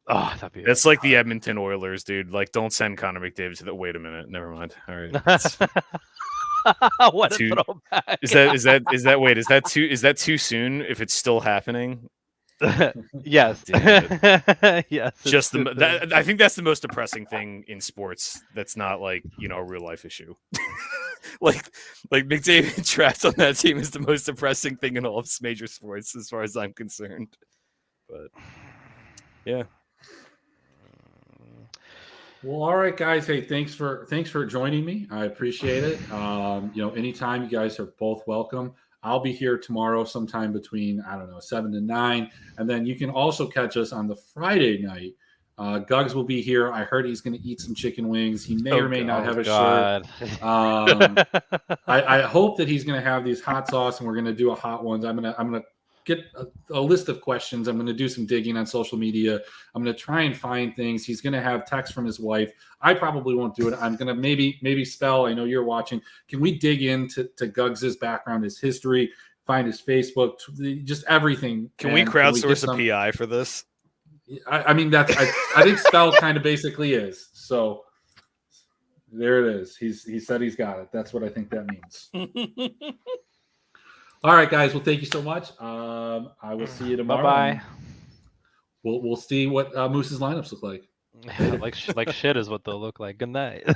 Oh, that'd be. It's like the Edmonton Oilers, dude. Don't send Connor McDavid to the. Wait a minute. Never mind. All right. What a throwback. Is that too soon? If it's still happening. Yes. Yes. Just I think that's the most depressing thing in sports. That's not a real life issue. like McDavid trapped on that team is the most depressing thing in all of major sports, as far as I'm concerned. But yeah. Well, all right, guys. Hey, thanks for joining me. I appreciate it. Anytime you guys are both welcome. I'll be here tomorrow sometime between, 7 to 9. And then you can also catch us on the Friday night. Guggs will be here. I heard he's going to eat some chicken wings. He may or may not have a shirt. I hope that he's going to have these hot sauce, and we're going to do a hot ones. I'm going to get a list of questions. I'm going to do some digging on social media. I'm going to try and find things. He's going to have text from his wife. I probably won't do it. I'm going to maybe Spell. I know you're watching. Can we dig into Guggs's background, his history, find his Facebook, just everything? Can we crowdsource a PI for this? I mean, I think Spell kind of basically is. So There it is. He said he's got it. That's what I think that means. All right, guys. Well, thank you so much. I will see you tomorrow. Bye-bye. We'll see what Moose's lineups look like. Like shit is what they'll look like. Good night.